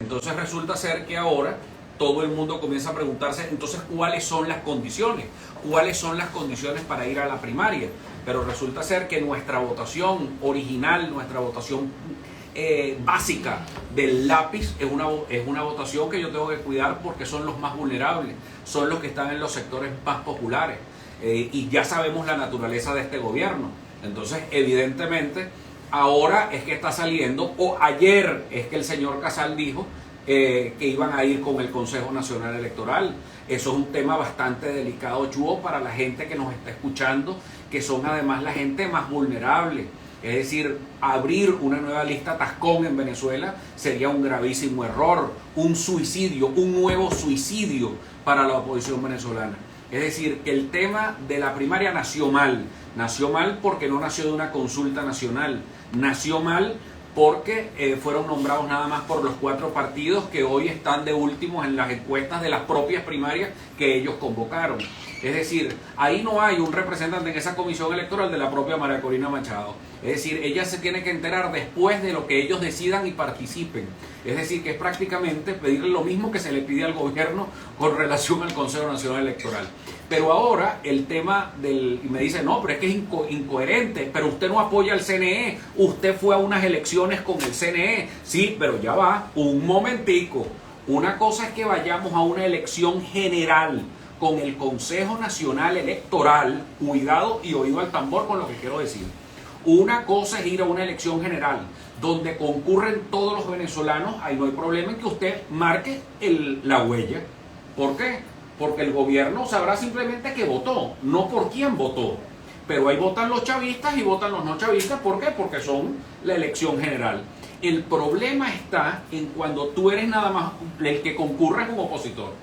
Entonces resulta ser que ahora todo el mundo comienza a preguntarse, entonces, ¿cuáles son las condiciones? ¿Cuáles son las condiciones para ir a la primaria? Pero resulta ser que nuestra votación original, nuestra votación básica del lápiz es una votación que yo tengo que cuidar porque son los más vulnerables, son los que están en los sectores más populares, y ya sabemos la naturaleza de este gobierno. Entonces, evidentemente, ahora es que está saliendo, o ayer es que el señor Casal dijo que iban a ir con el Consejo Nacional Electoral. Eso es un tema bastante delicado, Chuo, para la gente que nos está escuchando, que son además la gente más vulnerable. Es decir, abrir una nueva lista Tascón en Venezuela sería un gravísimo error, un suicidio, un nuevo suicidio para la oposición venezolana. Es decir, que el tema de la primaria nació mal porque no nació de una consulta nacional, nació mal porque fueron nombrados nada más por los 4 partidos que hoy están de últimos en las encuestas de las propias primarias que ellos convocaron. Es decir, ahí no hay un representante en esa comisión electoral de la propia María Corina Machado. Es decir, ella se tiene que enterar después de lo que ellos decidan y participen. Es decir, que es prácticamente pedirle lo mismo que se le pide al gobierno con relación al Consejo Nacional Electoral. Pero ahora el tema y me dice, no, pero es que es incoherente, pero usted no apoya al CNE, usted fue a unas elecciones con el CNE. Sí, pero ya va, un momentico. Una cosa es que vayamos a una elección general con el Consejo Nacional Electoral, cuidado y oído al tambor con lo que quiero decir. Una cosa es ir a una elección general donde concurren todos los venezolanos, ahí no hay problema en que usted marque la huella. ¿Por qué? Porque el gobierno sabrá simplemente que votó, no por quién votó. Pero ahí votan los chavistas y votan los no chavistas. ¿Por qué? Porque son la elección general. El problema está en cuando tú eres nada más el que concurre como opositor.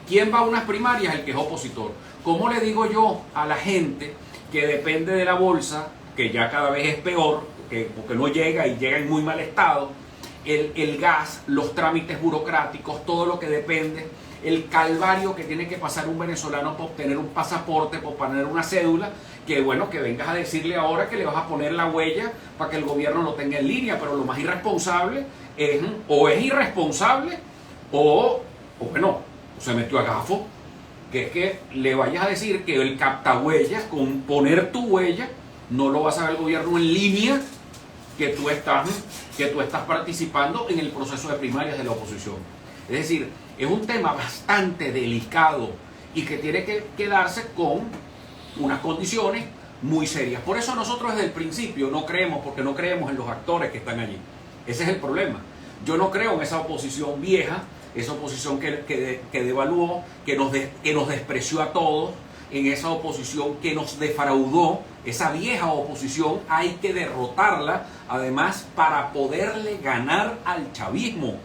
¿Quién va a unas primarias? El que es opositor. ¿Cómo le digo yo a la gente que depende de la bolsa, que ya cada vez es peor, porque no llega y llega en muy mal estado, el gas, los trámites burocráticos, todo lo que depende, el calvario que tiene que pasar un venezolano para obtener un pasaporte, para obtener una cédula, que bueno, que vengas a decirle ahora que le vas a poner la huella para que el gobierno lo tenga en línea? Pero lo más irresponsable es, o es irresponsable, o bueno, se metió a gafo, que es que le vayas a decir que el captahuellas, con poner tu huella, no lo va a saber el gobierno en línea, que tú estás participando en el proceso de primarias de la oposición. Es decir, es un tema bastante delicado y que tiene que quedarse con unas condiciones muy serias. Por eso nosotros desde el principio no creemos, porque no creemos en los actores que están allí. Ese es el problema. Yo no creo en esa oposición vieja, esa oposición que devaluó, que nos despreció a todos, en esa oposición que nos defraudó. Esa vieja oposición hay que derrotarla, además, para poderle ganar al chavismo.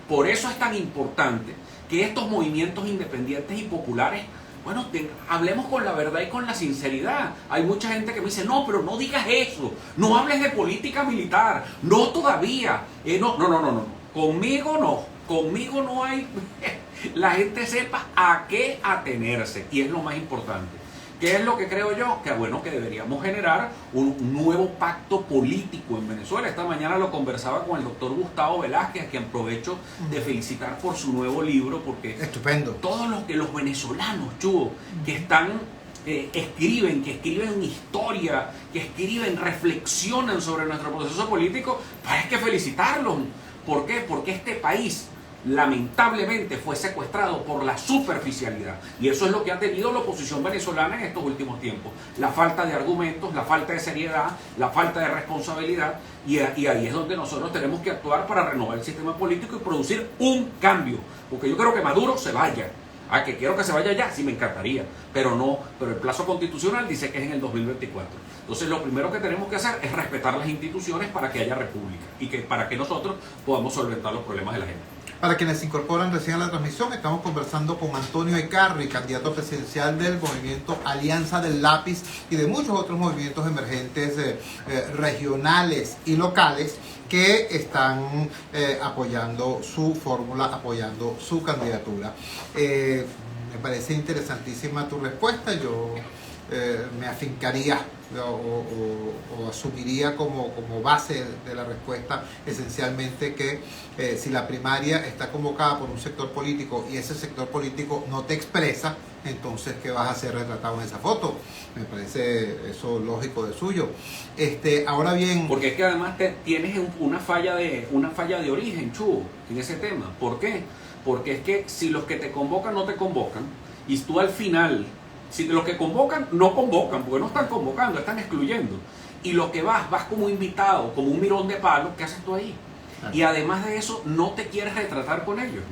Por eso es tan importante que estos movimientos independientes y populares, bueno, hablemos con la verdad y con la sinceridad. Hay mucha gente que me dice, no, pero no digas eso, no hables de política militar, no todavía, no, conmigo no hay, la gente sepa a qué atenerse, y es lo más importante. ¿Qué es lo que creo yo? Que bueno, que deberíamos generar un nuevo pacto político en Venezuela. Esta mañana lo conversaba con el doctor Gustavo Velázquez, a quien aprovecho de felicitar por su nuevo libro, porque estupendo. Todos los venezolanos, Chugo, que están, que escriben historia, que escriben, reflexionan sobre nuestro proceso político, pues hay que felicitarlos. ¿Por qué? Porque este país lamentablemente fue secuestrado por la superficialidad, y eso es lo que ha tenido la oposición venezolana en estos últimos tiempos: la falta de argumentos, la falta de seriedad, la falta de responsabilidad, y ahí es donde nosotros tenemos que actuar para renovar el sistema político y producir un cambio, porque yo creo que Maduro se vaya. Que quiero que se vaya ya, sí, me encantaría, pero el plazo constitucional dice que es en el 2024. Entonces lo primero que tenemos que hacer es respetar las instituciones para que haya república y para que nosotros podamos solventar los problemas de la gente. Para quienes se incorporan recién a la transmisión, estamos conversando con Antonio Ecarri, candidato presidencial del movimiento Alianza del Lápiz y de muchos otros movimientos emergentes regionales y locales que están apoyando su fórmula, apoyando su candidatura. Me parece interesantísima tu respuesta. Yo me afincaría o asumiría como base de la respuesta esencialmente que si la primaria está convocada por un sector político y ese sector político no te expresa, entonces ¿qué vas a hacer retratado en esa foto? Me parece eso lógico de suyo. Ahora bien... Porque es que además tienes una falla de origen, Chu, en ese tema. ¿Por qué? Porque es que si los que te convocan no te convocan, y tú al final... Si los que convocan, no convocan, porque no están convocando, están excluyendo. Y lo que vas como invitado, como un mirón de palo, ¿qué haces tú ahí? Y además de eso, no te quieres retratar con ellos.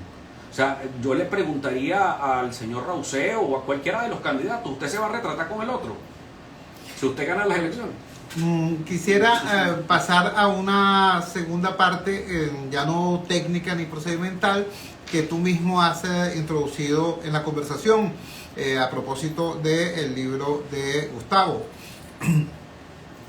O sea, yo le preguntaría al señor Rauseo o a cualquiera de los candidatos, ¿usted se va a retratar con el otro? Si usted gana las elecciones. Quisiera pasar a una segunda parte, ya no técnica ni procedimental, que tú mismo has introducido en la conversación. A propósito del libro de Gustavo.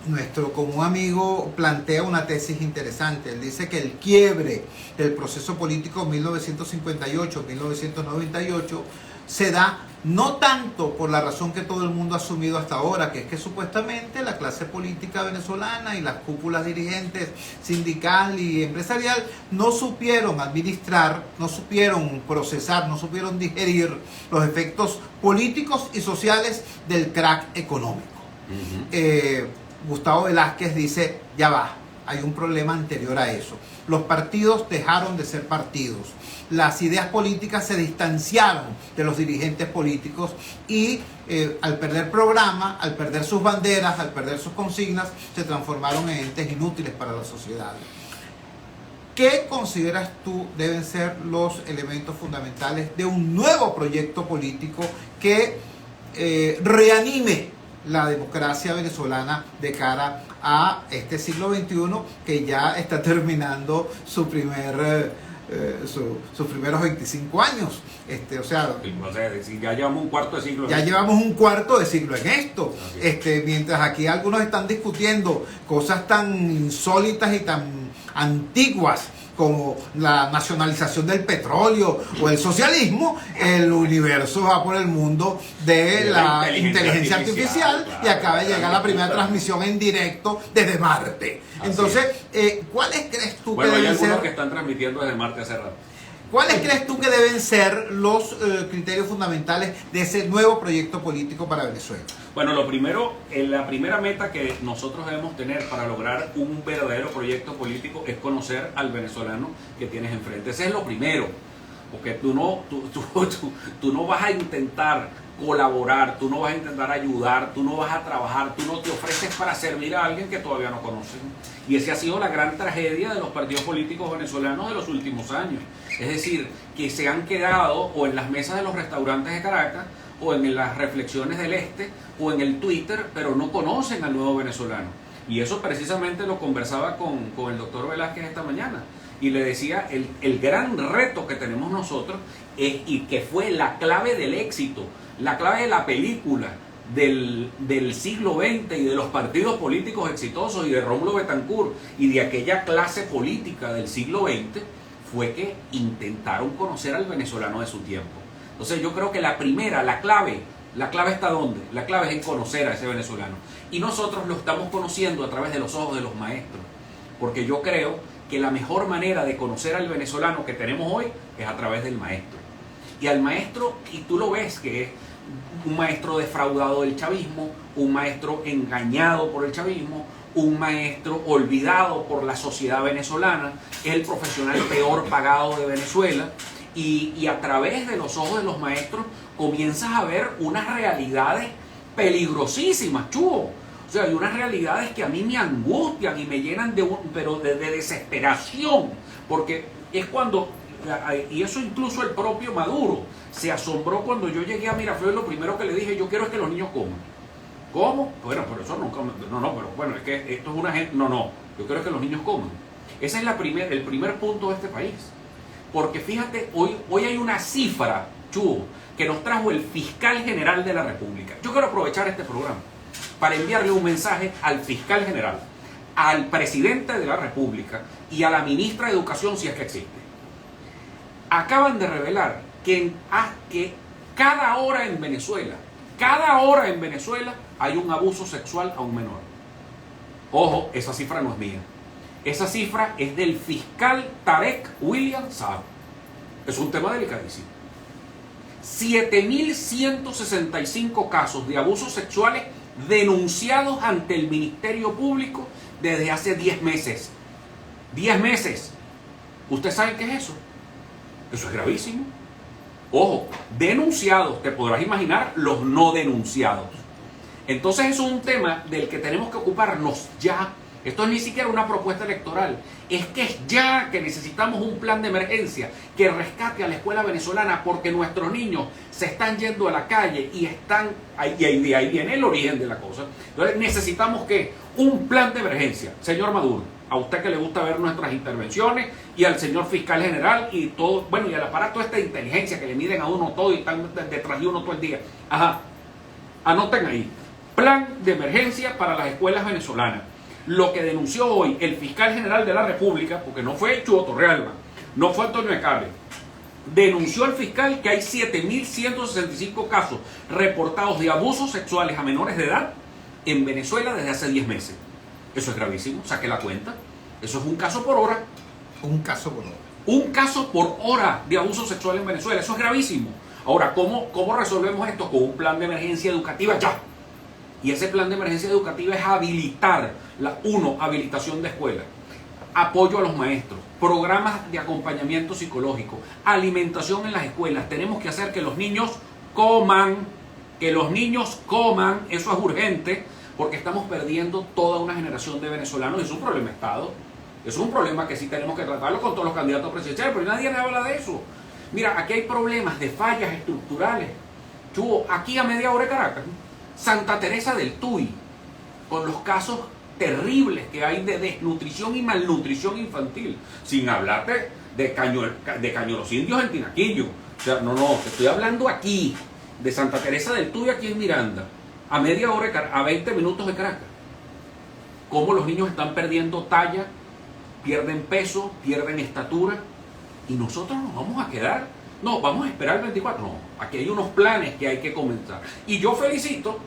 Nuestro común amigo plantea una tesis interesante. Él dice que el quiebre del proceso político 1958-1998 se da no tanto por la razón que todo el mundo ha asumido hasta ahora, que es que supuestamente la clase política venezolana y las cúpulas dirigentes sindical y empresarial no supieron administrar, no supieron procesar, no supieron digerir los efectos políticos y sociales del crack económico. Gustavo Velázquez dice, ya va, hay un problema anterior a eso. Los partidos dejaron de ser partidos. Las ideas políticas se distanciaron de los dirigentes políticos y al perder programa, al perder sus banderas, al perder sus consignas, se transformaron en entes inútiles para la sociedad. ¿Qué consideras tú deben ser los elementos fundamentales de un nuevo proyecto político que reanime la democracia venezolana de cara a este siglo XXI que ya está terminando sus primeros 25 años? O sea, si ya llevamos un cuarto de siglo. Ya llevamos un cuarto de siglo en esto. Mientras aquí algunos están discutiendo cosas tan insólitas y tan antiguas como la nacionalización del petróleo o el socialismo, el universo va por el mundo de la inteligencia artificial, claro, y acaba de llegar la primera transmisión en directo desde Marte. Entonces, ¿cuáles crees tú que deben ser? Que están transmitiendo desde Marte hace rato. ¿Cuáles crees tú que deben ser los criterios fundamentales de ese nuevo proyecto político para Venezuela? Bueno, lo primero, la primera meta que nosotros debemos tener para lograr un verdadero proyecto político es conocer al venezolano que tienes enfrente. Ese es lo primero, porque tú no vas a intentar colaborar, tú no vas a intentar ayudar, tú no vas a trabajar, tú no te ofreces para servir a alguien que todavía no conoces. Y esa ha sido la gran tragedia de los partidos políticos venezolanos de los últimos años. Es decir, que se han quedado o en las mesas de los restaurantes de Caracas, o en las reflexiones del Este, o en el Twitter, pero no conocen al nuevo venezolano. Y eso precisamente lo conversaba con el doctor Velázquez esta mañana. Y le decía, el gran reto que tenemos nosotros, y que fue la clave del éxito, la clave de la película del siglo XX y de los partidos políticos exitosos y de Rómulo Betancourt y de aquella clase política del siglo XX, fue que intentaron conocer al venezolano de su tiempo. Entonces yo creo que la clave está ¿dónde? La clave es en conocer a ese venezolano. Y nosotros lo estamos conociendo a través de los ojos de los maestros. Porque yo creo que la mejor manera de conocer al venezolano que tenemos hoy es a través del maestro. Y al maestro, y tú lo ves que es un maestro defraudado del chavismo, un maestro engañado por el chavismo, un maestro olvidado por la sociedad venezolana, es el profesional peor pagado de Venezuela. Y a través de los ojos de los maestros comienzas a ver unas realidades peligrosísimas, Chugo. O sea, hay unas realidades que a mí me angustian y me llenan de desesperación. Porque es cuando, y eso incluso el propio Maduro se asombró cuando yo llegué a Miraflores. Lo primero que le dije, yo quiero es que los niños coman. ¿Cómo? Bueno, pero eso nunca, pero bueno, es que esto es una gente, yo quiero que los niños coman. Ese es el primer punto de este país. Porque fíjate, hoy hay una cifra, Chugo, que nos trajo el fiscal general de la República. Yo quiero aprovechar este programa para enviarle un mensaje al fiscal general, al presidente de la República y a la ministra de Educación, si es que existe. Acaban de revelar que cada hora en Venezuela Cada hora en Venezuela hay un abuso sexual a un menor. Ojo, esa cifra no es mía. Esa cifra es del fiscal Tarek William Saab. Es un tema delicadísimo. 7.165 casos de abusos sexuales denunciados ante el Ministerio Público desde hace 10 meses. 10 meses. ¿Usted sabe qué es eso? Eso es gravísimo. Ojo, denunciados, te podrás imaginar los no denunciados. Entonces eso es un tema del que tenemos que ocuparnos ya. Esto es ni siquiera una propuesta electoral, es que es ya que necesitamos un plan de emergencia que rescate a la escuela venezolana, porque nuestros niños se están yendo a la calle y están, y de ahí viene el origen de la cosa. Entonces necesitamos que un plan de emergencia, señor Maduro, a usted que le gusta ver nuestras intervenciones, y al señor fiscal general y todo, bueno, y al aparato de inteligencia que le miden a uno todo y están detrás de uno todo el día. Ajá, anoten ahí, plan de emergencia para las escuelas venezolanas. Lo que denunció hoy el fiscal general de la República, porque no fue Chuo Torrealba, no fue Antonio Ecarri, denunció al fiscal que hay 7.165 casos reportados de abusos sexuales a menores de edad en Venezuela desde hace 10 meses. Eso es gravísimo, saque la cuenta. Eso es un caso por hora. Un caso por hora. Un caso por hora de abuso sexual en Venezuela. Eso es gravísimo. Ahora, ¿cómo resolvemos esto? Con un plan de emergencia educativa ya. Y ese plan de emergencia educativa es habilitar, habilitación de escuelas, apoyo a los maestros, programas de acompañamiento psicológico, alimentación en las escuelas. Tenemos que hacer que los niños coman, eso es urgente, porque estamos perdiendo toda una generación de venezolanos. Es un problema de Estado, es un problema que sí tenemos que tratarlo con todos los candidatos presidenciales, pero nadie habla de eso. Mira, aquí hay problemas de fallas estructurales. Chubo, aquí a media hora de Caracas, Santa Teresa del Tuy, con los casos terribles que hay de desnutrición y malnutrición infantil, sin hablarte de Caño los Indios en Tinaquillo. O sea, no, te estoy hablando aquí, de Santa Teresa del Tuy, aquí en Miranda, a media hora, a 20 minutos de Caracas. Cómo los niños están perdiendo talla, pierden peso, pierden estatura, y nosotros nos vamos a quedar. No, vamos a esperar el 24. No, aquí hay unos planes que hay que comenzar. Y yo felicito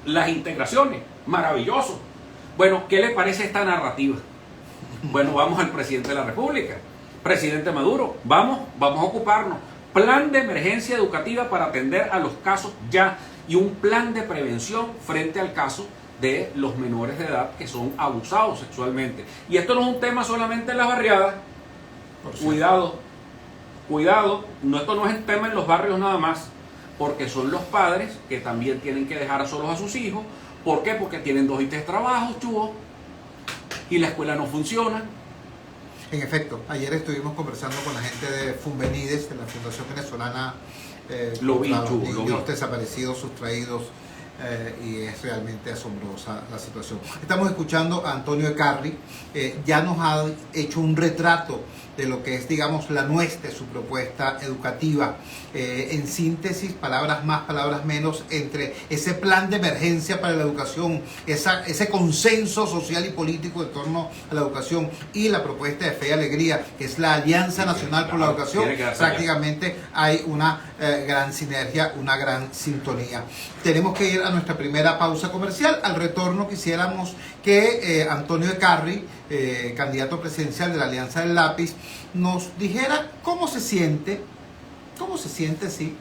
las integraciones, maravilloso. Bueno, ¿qué le parece esta narrativa? Bueno, vamos al presidente de la República, presidente Maduro, vamos a ocuparnos. Plan de emergencia educativa para atender a los casos ya, y un plan de prevención frente al caso de los menores de edad que son abusados sexualmente. Y esto no es un tema solamente en las barriadas. Cuidado, esto no es el tema en los barrios nada más, porque son los padres que también tienen que dejar solos a sus hijos. ¿Por qué? Porque tienen 2 y 3 trabajos, Chubo, y la escuela no funciona. En efecto, ayer estuvimos conversando con la gente de Funvenides, de la Fundación Venezolana los niños desaparecidos, sustraídos, y es realmente asombrosa la situación. Estamos escuchando a Antonio Ecarri, ya nos ha hecho un retrato de lo que es, digamos, la nuestra, su propuesta educativa. En síntesis, palabras más, palabras menos, entre ese plan de emergencia para la educación, ese consenso social y político en torno a la educación, y la propuesta de Fe y Alegría, que es la Alianza Nacional por la Educación, prácticamente hay una gran sinergia, una gran sintonía. Tenemos que ir a nuestra primera pausa comercial. Al retorno quisiéramos que Antonio Ecarri, candidato presidencial de la Alianza del Lápiz, nos dijera cómo se siente, sí,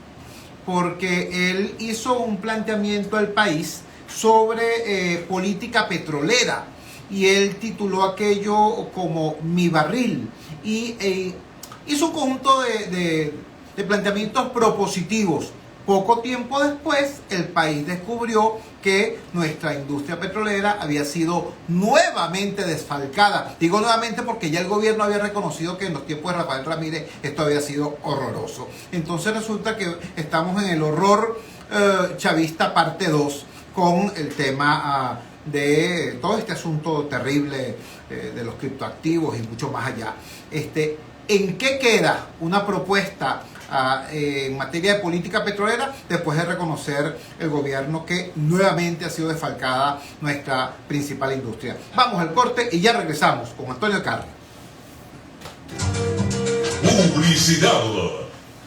porque él hizo un planteamiento al país sobre política petrolera, y él tituló aquello como Mi Barril, y hizo un conjunto de planteamientos propositivos. Poco tiempo después, el país descubrió que nuestra industria petrolera había sido nuevamente desfalcada. Digo nuevamente porque ya el gobierno había reconocido que en los tiempos de Rafael Ramírez esto había sido horroroso. Entonces resulta que estamos en el horror chavista parte 2, con el tema de todo este asunto terrible de los criptoactivos y mucho más allá. ¿En qué queda una propuesta en materia de política petrolera después de reconocer el gobierno que nuevamente ha sido desfalcada nuestra principal industria? Vamos al corte y ya regresamos con Antonio Ecarri. Publicidad.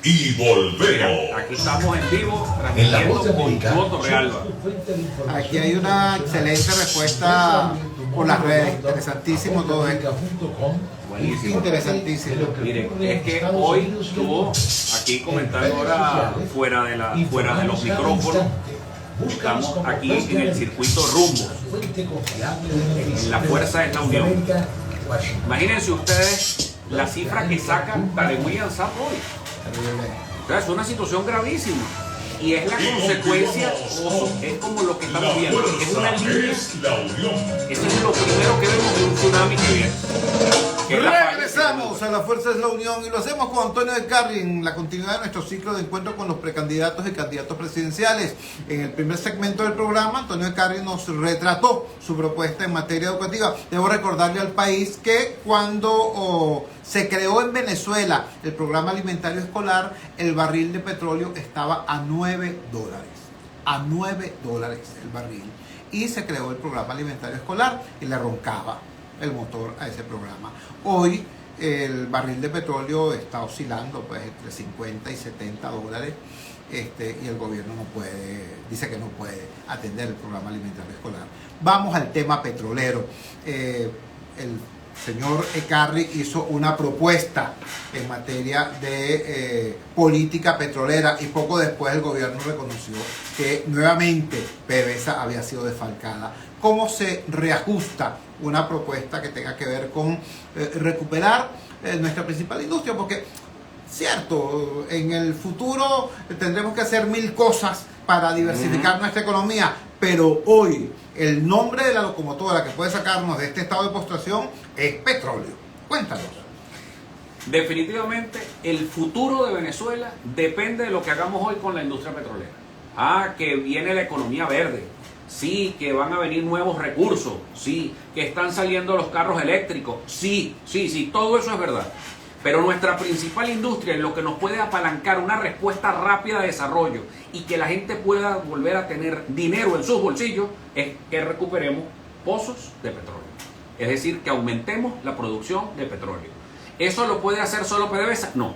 Y volvemos. Mira, aquí estamos en vivo En la voz transmitiendo de con América. Chuo Torrealba. Aquí hay una excelente respuesta por las redes. Interesantísimo todo esto. Buenísimo. Interesantísimo. Miren, es que hoy estuvo aquí comentando ahora fuera de los micrófonos. Estamos aquí en el circuito Rumbo. La fuerza es la unión. Imagínense ustedes la cifra que sacan Tarek William Saab hoy. O sea, es una situación gravísima. Y es la consecuencia, es como lo que estamos viendo. Es una línea. Eso es lo primero que vemos de un tsunami que viene. Que es la falla. Regresamos a la Fuerza es la Unión y lo hacemos con Antonio Ecarri en la continuidad de nuestro ciclo de encuentro con los precandidatos y candidatos presidenciales. En el primer segmento del programa, Antonio Ecarri nos retrató su propuesta en materia educativa. Debo recordarle al país que cuando se creó en Venezuela el programa alimentario escolar, el barril de petróleo estaba a $9. A $9 el barril. Y se creó el programa alimentario escolar y le roncaba el motor a ese programa. Hoy el barril de petróleo está oscilando pues entre 50 y $70 y el gobierno no puede, dice que no puede atender el programa alimentario escolar. Vamos al tema petrolero. El señor Ecarri hizo una propuesta en materia de política petrolera y poco después el gobierno reconoció que nuevamente PDVSA había sido defalcada. ¿Cómo se reajusta una propuesta que tenga que ver con recuperar nuestra principal industria? Porque, cierto, en el futuro tendremos que hacer 1000 cosas para diversificar nuestra economía, pero hoy el nombre de la locomotora que puede sacarnos de este estado de postración es petróleo. Cuéntanos. Definitivamente el futuro de Venezuela depende de lo que hagamos hoy con la industria petrolera. Que viene la economía verde. Sí, que van a venir nuevos recursos. Sí, que están saliendo los carros eléctricos. Sí, todo eso es verdad. Pero nuestra principal industria, en lo que nos puede apalancar una respuesta rápida de desarrollo y que la gente pueda volver a tener dinero en sus bolsillos, es que recuperemos pozos de petróleo. Es decir, que aumentemos la producción de petróleo. ¿Eso lo puede hacer solo PDVSA? No.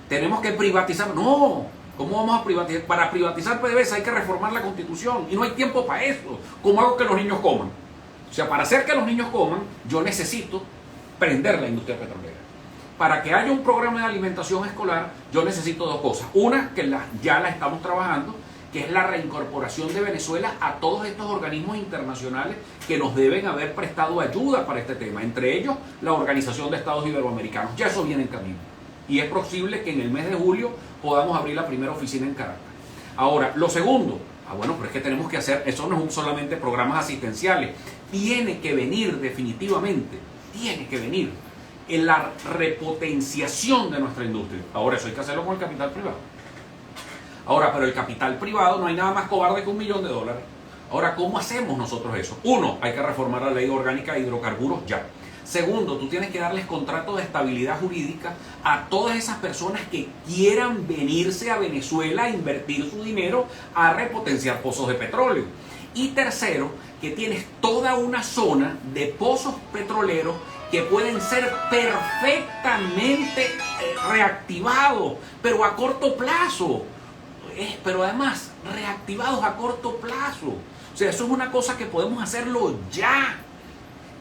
¿Tenemos que privatizar? No. ¿Cómo vamos a privatizar? Para privatizar PDVSA hay que reformar la Constitución y no hay tiempo para eso. ¿Cómo hago que los niños coman? O sea, para hacer que los niños coman, yo necesito prender la industria petrolera. Para que haya un programa de alimentación escolar, yo necesito dos cosas. Una, que ya la estamos trabajando, que es la reincorporación de Venezuela a todos estos organismos internacionales que nos deben haber prestado ayuda para este tema. Entre ellos, la Organización de Estados Iberoamericanos. Ya eso viene en camino. Y es posible que en el mes de julio podamos abrir la primera oficina en Caracas. Ahora, lo segundo, bueno, pero es que tenemos que hacer, eso no es solamente programas asistenciales, tiene que venir definitivamente, en la repotenciación de nuestra industria. Ahora, eso hay que hacerlo con el capital privado. Ahora, pero el capital privado no hay nada más cobarde que $1 millón. Ahora, ¿cómo hacemos nosotros eso? Uno, hay que reformar la ley orgánica de hidrocarburos ya. Segundo, tú tienes que darles contratos de estabilidad jurídica a todas esas personas que quieran venirse a Venezuela a invertir su dinero a repotenciar pozos de petróleo. Y tercero, que tienes toda una zona de pozos petroleros que pueden ser perfectamente reactivados, pero a corto plazo. Pero además, reactivados a corto plazo. O sea, eso es una cosa que podemos hacerlo ya.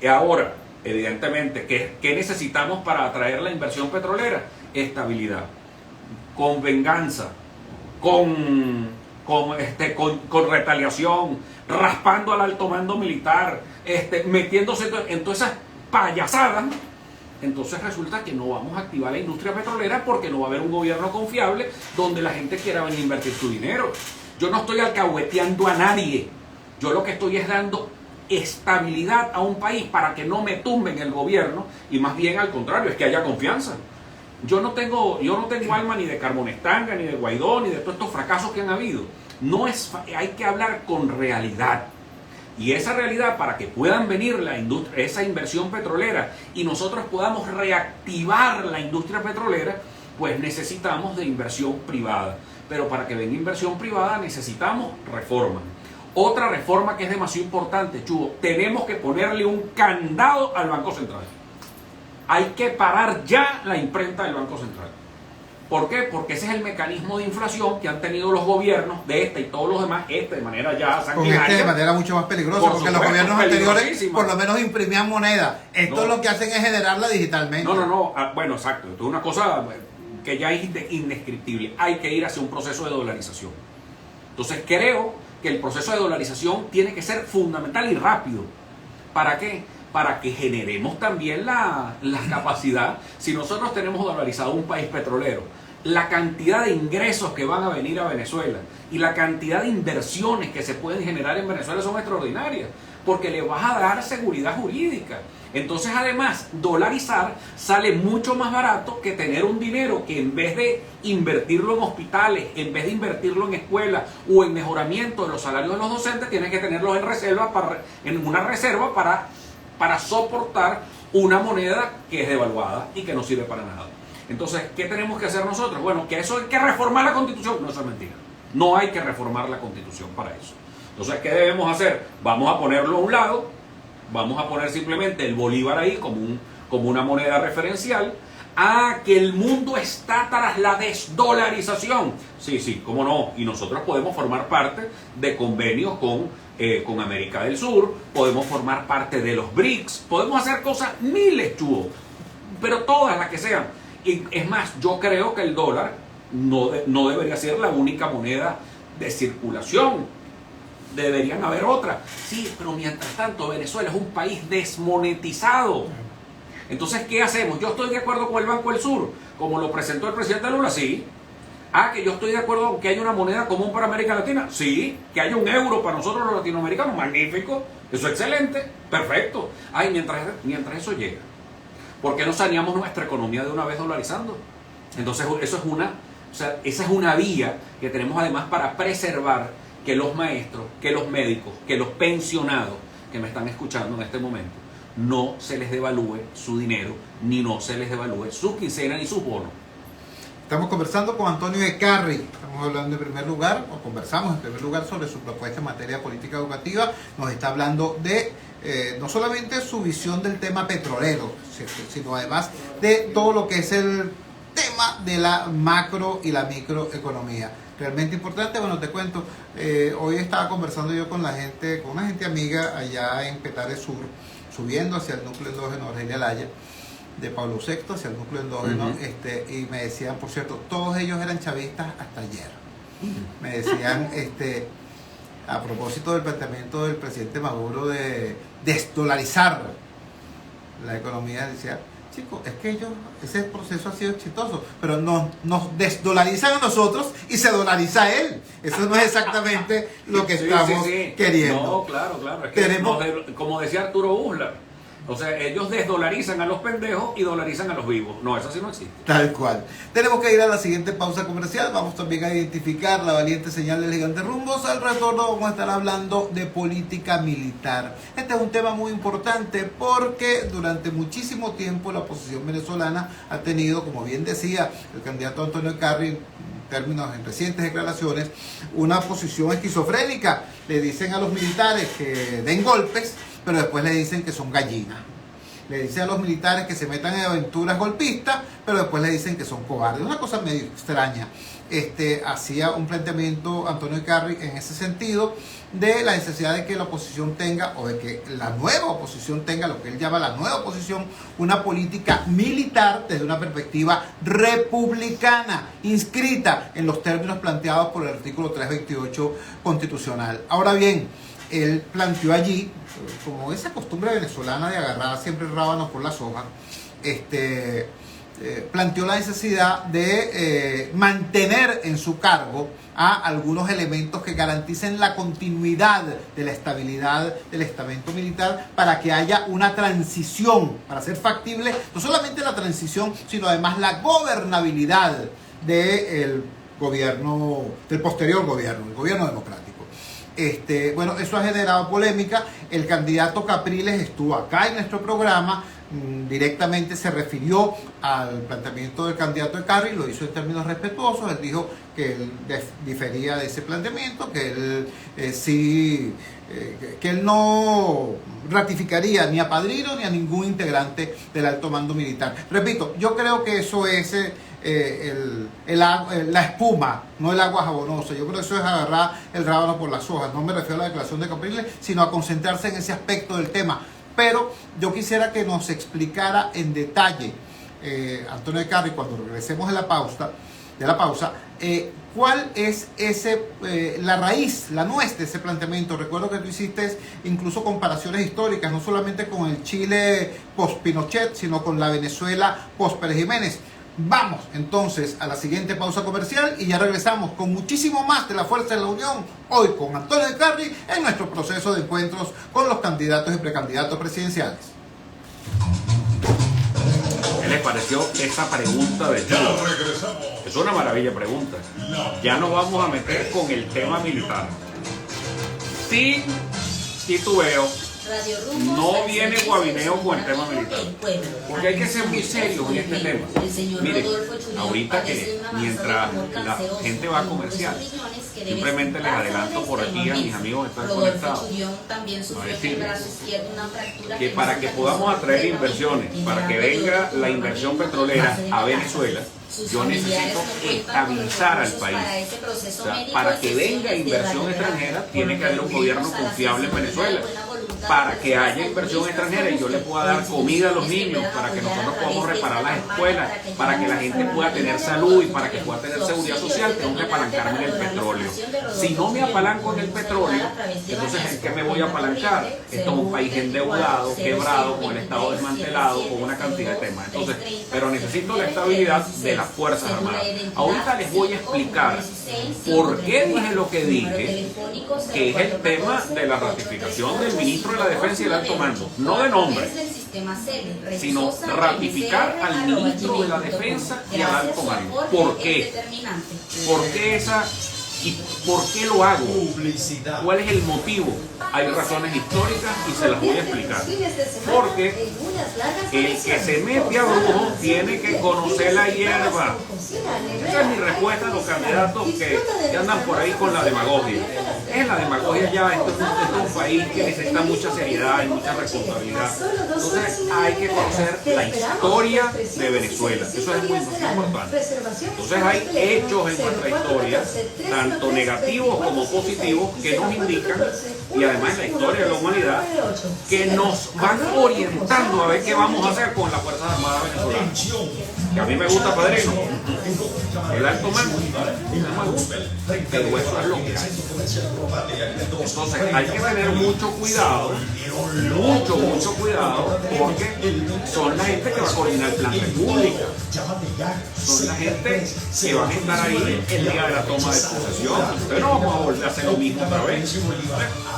Y ahora, evidentemente, ¿qué necesitamos para atraer la inversión petrolera? Estabilidad, con venganza, con retaliación, raspando al alto mando militar, metiéndose en todas esas payasadas. Entonces resulta que no vamos a activar la industria petrolera porque no va a haber un gobierno confiable donde la gente quiera venir a invertir su dinero. Yo no estoy alcahueteando a nadie. Yo lo que estoy es dando estabilidad a un país para que no me tumben el gobierno y más bien al contrario, es que haya confianza. Yo no tengo alma ni de Carmonestanga, ni de Guaidó, ni de todos estos fracasos que han habido. Hay que hablar con realidad. Y esa realidad, para que puedan venir esa inversión petrolera y nosotros podamos reactivar la industria petrolera, pues necesitamos de inversión privada. Pero para que venga inversión privada necesitamos reforma. Otra reforma que es demasiado importante, Chugo, tenemos que ponerle un candado al Banco Central. Hay que parar ya la imprenta del Banco Central. ¿Por qué? Porque ese es el mecanismo de inflación que han tenido los gobiernos de este y todos los demás, de manera ya sanguinaria. Con de manera mucho más peligrosa, Por porque supuesto, los gobiernos anteriores por lo menos imprimían moneda. Esto lo que hacen es generarla digitalmente. No. Bueno, exacto. Esto es una cosa que ya es indescriptible. Hay que ir hacia un proceso de dolarización. Entonces creo que el proceso de dolarización tiene que ser fundamental y rápido. ¿Para qué? Para que generemos también la capacidad. Si nosotros tenemos dolarizado un país petrolero, la cantidad de ingresos que van a venir a Venezuela y la cantidad de inversiones que se pueden generar en Venezuela son extraordinarias, porque le vas a dar seguridad jurídica. Entonces, además, dolarizar sale mucho más barato que tener un dinero que, en vez de invertirlo en hospitales, en vez de invertirlo en escuelas o en mejoramiento de los salarios de los docentes, tienes que tenerlos en una reserva para soportar una moneda que es devaluada y que no sirve para nada. Entonces, ¿qué tenemos que hacer nosotros? Bueno, que eso hay que reformar la Constitución. No, eso es mentira. No hay que reformar la Constitución para eso. Entonces, ¿qué debemos hacer? Vamos a ponerlo a un lado, vamos a poner simplemente el bolívar ahí como una moneda referencial, a que el mundo está tras la desdolarización. Sí, cómo no. Y nosotros podemos formar parte de convenios con América del Sur, podemos formar parte de los BRICS, podemos hacer cosas miles, chubo, pero todas las que sean. Y es más, yo creo que el dólar no debería ser la única moneda de circulación. Deberían haber otras. Sí, pero mientras tanto Venezuela es un país desmonetizado. Entonces, ¿qué hacemos? Yo estoy de acuerdo con el Banco del Sur, como lo presentó el presidente Lula, sí. Que yo estoy de acuerdo con que haya una moneda común para América Latina, sí. Que haya un euro para nosotros los latinoamericanos, magnífico. Eso es excelente, perfecto. Mientras eso llega, ¿por qué no saneamos nuestra economía de una vez dolarizando? Entonces, esa es una vía que tenemos además para preservar que los maestros, que los médicos, que los pensionados que me están escuchando en este momento, no se les devalúe su dinero, ni no se les devalúe su quincena ni sus bonos. Estamos conversando con Antonio Ecarri. Estamos hablando conversamos en primer lugar sobre su propuesta en materia de política educativa. Nos está hablando de no solamente su visión del tema petrolero, sino además de todo lo que es el tema de la macro y la microeconomía. Realmente importante. Bueno, te cuento, hoy estaba conversando yo con una gente amiga allá en Petare Sur, subiendo hacia el núcleo endógeno de Argelia Laya, de Pablo VI hacia el núcleo endógeno, y me decían, por cierto, todos ellos eran chavistas hasta ayer. Me decían, a propósito del planteamiento del presidente Maduro de desdolarizar la economía, decía, chicos, es que ese proceso ha sido exitoso, pero nos desdolarizan a nosotros y se dolariza a él. Eso no es exactamente lo que estamos queriendo. No, claro. Es que como decía Arturo Uslar, o sea, ellos desdolarizan a los pendejos y dolarizan a los vivos. No, eso sí no existe. Tal cual. Tenemos que ir a la siguiente pausa comercial. Vamos también a identificar la valiente señal del gigante Rumbos. Al retorno vamos a estar hablando de política militar. Este es un tema muy importante porque durante muchísimo tiempo la oposición venezolana ha tenido, como bien decía el candidato Antonio Ecarri, en recientes declaraciones, una posición esquizofrénica. Le dicen a los militares que den golpes, pero después le dicen que son gallinas. Le dicen a los militares que se metan en aventuras golpistas, pero después le dicen que son cobardes. Una cosa medio extraña. Hacía un planteamiento Antonio Ecarri en ese sentido, de la necesidad de que la oposición tenga, o de que la nueva oposición tenga, lo que él llama la nueva oposición, una política militar desde una perspectiva republicana, inscrita en los términos planteados por el artículo 328 constitucional. Ahora bien, él planteó allí, como esa costumbre venezolana de agarrar siempre rábanos por las hojas, planteó la necesidad de mantener en su cargo a algunos elementos que garanticen la continuidad de la estabilidad del estamento militar, para que haya una transición, para hacer factible no solamente la transición, sino además la gobernabilidad del gobierno, del posterior gobierno, el gobierno democrático. Bueno, eso ha generado polémica. El candidato Capriles estuvo acá en nuestro programa directamente se refirió al planteamiento del candidato de Carri, lo hizo en términos respetuosos. Él dijo que él difería de ese planteamiento, que él que él no ratificaría ni a Padrino ni a ningún integrante del alto mando militar. Repito, yo creo que eso es la espuma, no el agua jabonosa. Yo creo que eso es agarrar el rábano por las hojas. No me refiero a la declaración de Capriles, sino a concentrarse en ese aspecto del tema. Pero yo quisiera que nos explicara en detalle, Antonio de Carri, cuando regresemos de la pausa, cuál es la raíz, la nuez de ese planteamiento. Recuerdo que tú hiciste incluso comparaciones históricas, no solamente con el Chile post-Pinochet, sino con la Venezuela post-Pérez Jiménez. Vamos entonces a la siguiente pausa comercial y ya regresamos con muchísimo más de la Fuerza de la Unión, hoy con Antonio de Carri en nuestro proceso de encuentros con los candidatos y precandidatos presidenciales. ¿Qué les pareció esa pregunta de Chile? Es una maravilla pregunta. Ya nos vamos a meter con el tema militar. Sin titubeo, no viene guabineo con el tema militar, porque hay que ser muy serios en este tema. Miren, ahorita que mientras la gente va a comercial, simplemente les adelanto por aquí a mis amigos que están conectados, a decirles que para que podamos atraer inversiones, para que venga la inversión petrolera a Venezuela, yo necesito estabilizar al país. O sea, para que venga inversión extranjera, tiene que haber un gobierno confiable en Venezuela. Para que haya inversión extranjera y yo le pueda dar comida a los niños, para que nosotros podamos reparar las escuelas, para que la gente pueda tener salud y para que pueda tener seguridad social, tengo que apalancarme en el petróleo. Si no me apalanco en el petróleo, entonces ¿en qué me voy a apalancar? Esto es un país endeudado, quebrado, con el Estado desmantelado, con una cantidad de temas. Entonces, pero necesito la estabilidad de las Fuerzas Armadas. Ahorita les voy a explicar por qué dije lo que dije, que es el tema de la ratificación del ministro de la Defensa y el alto mando, no de nombre, sino ratificar al ministro de la Defensa y al alto mando. ¿Por qué? ¿Por qué esa y por qué lo hago? ¿Cuál es el motivo? Hay razones históricas y se las voy a explicar. Porque el que se mete a brujo tiene que conocer la hierba. Esa es mi respuesta a los candidatos que andan por ahí con la demagogia. Es la demagogia ya, esto es un país que necesita mucha seriedad y mucha responsabilidad. Entonces hay que conocer la historia de Venezuela. Eso es muy importante. Entonces hay hechos en nuestra historia, tanto negativos como positivos, que nos indican, y además en la historia de la humanidad, que nos van orientando a ver qué vamos a hacer con las Fuerzas Armadas venezolanas. Que a mí me gusta Padrino, el alto mando, no me gusta, pero eso es lo que hay. Entonces hay que tener mucho cuidado, porque son la gente que va a coordinar el plan república, son la gente que van a estar ahí el día de la toma de posesión. Entonces no vamos a volver a hacer lo mismo otra vez.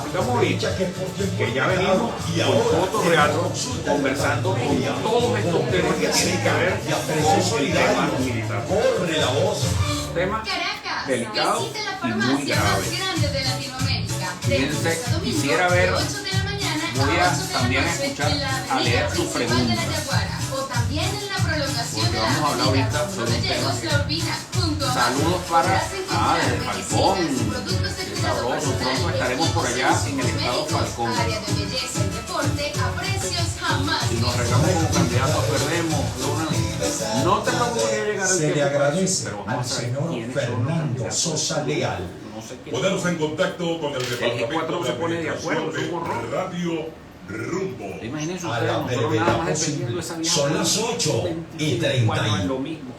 Digamos ahorita que ya venimos con fotos reales conversando con todos estos temas que tienen que ver con el tema militar. Tema delicado y muy grave. Fíjense, quisiera ver, voy a también escuchar, a leer sus preguntas, porque vamos a hablar ahorita sobre un tema. Saludos para desde Falcón, qué sabroso, pronto estaremos por allá en el estado Falcón. Si nos regamos como candidatos perdemos, no te preocupes que llegar Se le agradece pero vamos al a ver señor quiénes son los Fernando candidatos. Sosa Leal. No sé quién. Ponernos en contacto con el El departamento G4 se pone de acuerdo, es un horror. Radio Rumbo. Imagínense A ustedes, la nosotros brevedad nada más posible. dependiendo de esa vieja. Son las 8:30. Es lo mismo.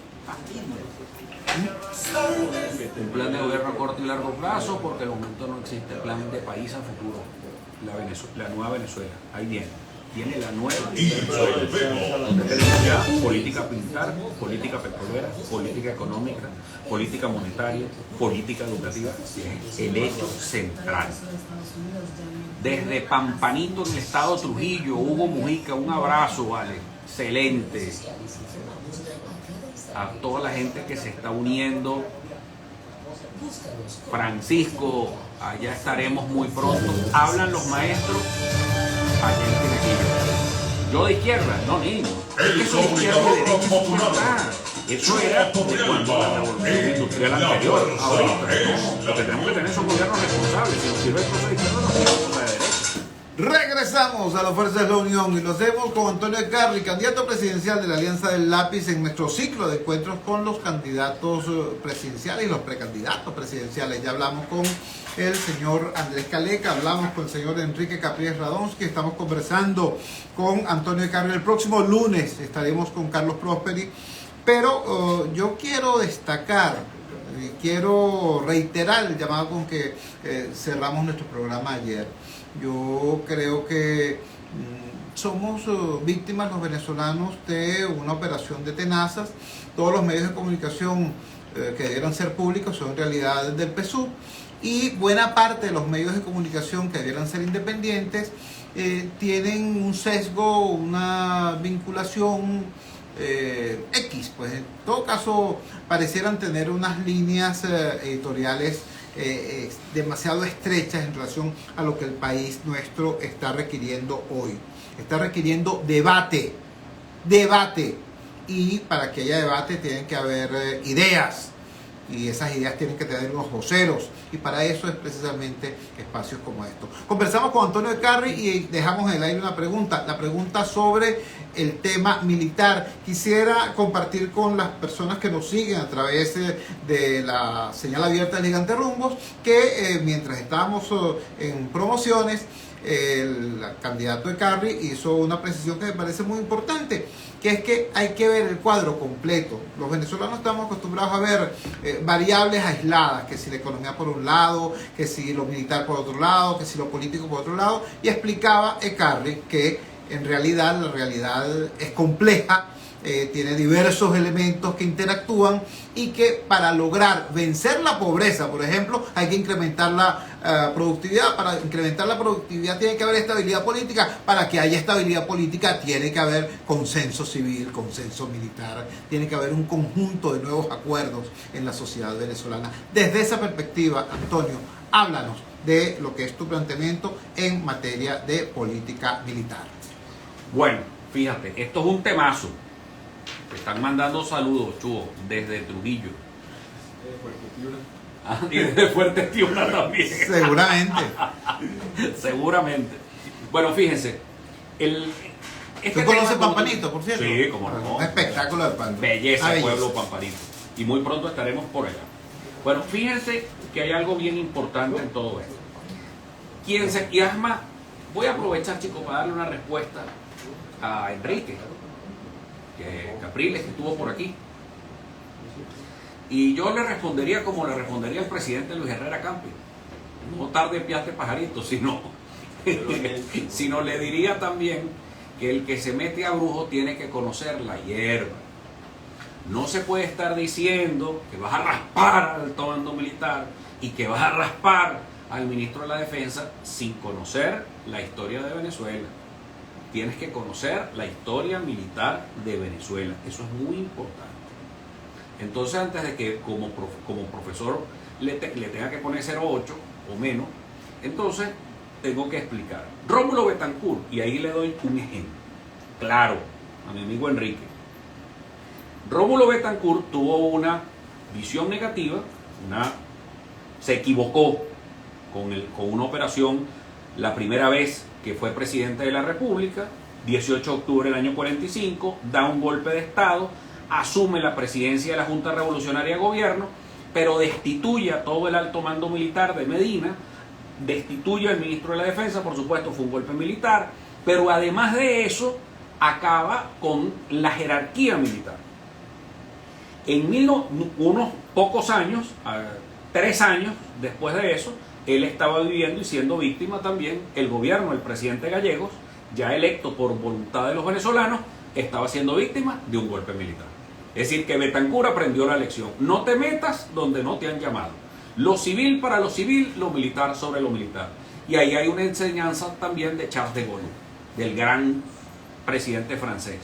Un plan de gobierno a corto y largo plazo, porque de momento no existe plan de país a futuro. La nueva Venezuela, ahí viene la nueva Venezuela. Donde tenemos ya política militar, política petrolera, política económica, política monetaria, política educativa, el hecho central. Desde Pampanito en el estado Trujillo, Hugo Mujica, un abrazo, vale, excelente. A toda la gente que se está uniendo. Francisco, allá estaremos muy pronto. Hablan los maestros allá en Tinequillo. Yo de izquierda, no, niño. El Eso de izquierda y comunicador derecha es popular. izquierda. Eso era de cuando la revolución industrial anterior. Ahorita, ¿no? Lo que tenemos que tener son gobiernos responsables. Si nos sirve el cosa de izquierda, nos sirve el cosa de derecha. Regresamos a la Fuerza de la Unión y lo hacemos con Antonio Ecarri, candidato presidencial de la Alianza del Lápiz, en nuestro ciclo de encuentros con los candidatos presidenciales y los precandidatos presidenciales. Ya hablamos con el señor Andrés Caleca, hablamos con el señor Enrique Capriles Radonsky, estamos conversando con Antonio Ecarri. El próximo lunes estaremos con Carlos Prosperi, pero yo quiero destacar, quiero reiterar el llamado con que cerramos nuestro programa ayer. Yo creo que somos víctimas los venezolanos de una operación de tenazas. Todos los medios de comunicación que debieran ser públicos son en realidad del PSUV, y buena parte de los medios de comunicación que debieran ser independientes tienen un sesgo, una vinculación X, pues en todo caso parecieran tener unas líneas editoriales demasiado estrechas en relación a lo que el país nuestro está requiriendo hoy. Está requiriendo debate, y para que haya debate tienen que haber ideas, y esas ideas tienen que tener unos voceros, y para eso es precisamente espacios como estos. Conversamos con Antonio Ecarri y dejamos en el aire una pregunta, la pregunta sobre el tema militar. Quisiera compartir con las personas que nos siguen a través de la señal abierta del Gigante Rumbos que mientras estábamos en promociones, el candidato Ecarri hizo una precisión que me parece muy importante, que es que hay que ver el cuadro completo. Los venezolanos estamos acostumbrados a ver variables aisladas, que si la economía por un lado, que si lo militar por otro lado, que si lo político por otro lado, y explicaba Ecarri que en realidad la realidad es compleja, tiene diversos elementos que interactúan, y que para lograr vencer la pobreza, por ejemplo, hay que incrementar la productividad. Para incrementar la productividad tiene que haber estabilidad política. Para que haya estabilidad política tiene que haber consenso civil, consenso militar, tiene que haber un conjunto de nuevos acuerdos en la sociedad venezolana. Desde esa perspectiva, Antonio, háblanos de lo que es tu planteamiento en materia de política militar. Bueno, fíjate, esto es un temazo. Te están mandando saludos, Chugo, desde Trujillo. Y desde Fuerte Tiuna también. Seguramente. Seguramente. Bueno, fíjense. ¿Tú conoces Pampanito, por cierto? Sí, como no. Un espectáculo de Pampanito. Belleza, pueblo Pampanito. Y muy pronto estaremos por allá. Bueno, fíjense que hay algo bien importante en todo esto. Y además, voy a aprovechar, chicos, para darle una respuesta a Enrique Capriles, que estuvo por aquí. Y yo le respondería como le respondería el presidente Luis Herrera Campi: no tarde piaste pajarito, sino le diría también que el que se mete a brujo tiene que conocer la hierba. No se puede estar diciendo que vas a raspar al comando militar y que vas a raspar al ministro de la Defensa sin conocer la historia de Venezuela. Tienes que conocer la historia militar de Venezuela. Eso es muy importante. Entonces, antes de que como profesor le tenga que poner 0,8 o menos, entonces tengo que explicar. Rómulo Betancourt, y ahí le doy un ejemplo claro a mi amigo Enrique. Rómulo Betancourt tuvo una visión negativa, se equivocó con una operación la primera vez que fue presidente de la República, 18 de octubre del año 45, da un golpe de Estado, asume la presidencia de la Junta Revolucionaria de Gobierno, pero destituye a todo el alto mando militar de Medina, destituye al ministro de la Defensa, por supuesto fue un golpe militar, pero además de eso acaba con la jerarquía militar. En unos pocos años, 3 años después de eso, él estaba viviendo y siendo víctima también. El gobierno del presidente Gallegos, ya electo por voluntad de los venezolanos, estaba siendo víctima de un golpe militar. Es decir, que Betancourt aprendió la lección: no te metas donde no te han llamado. Lo civil para lo civil, lo militar sobre lo militar. Y ahí hay una enseñanza también de Charles de Gaulle, del gran presidente francés.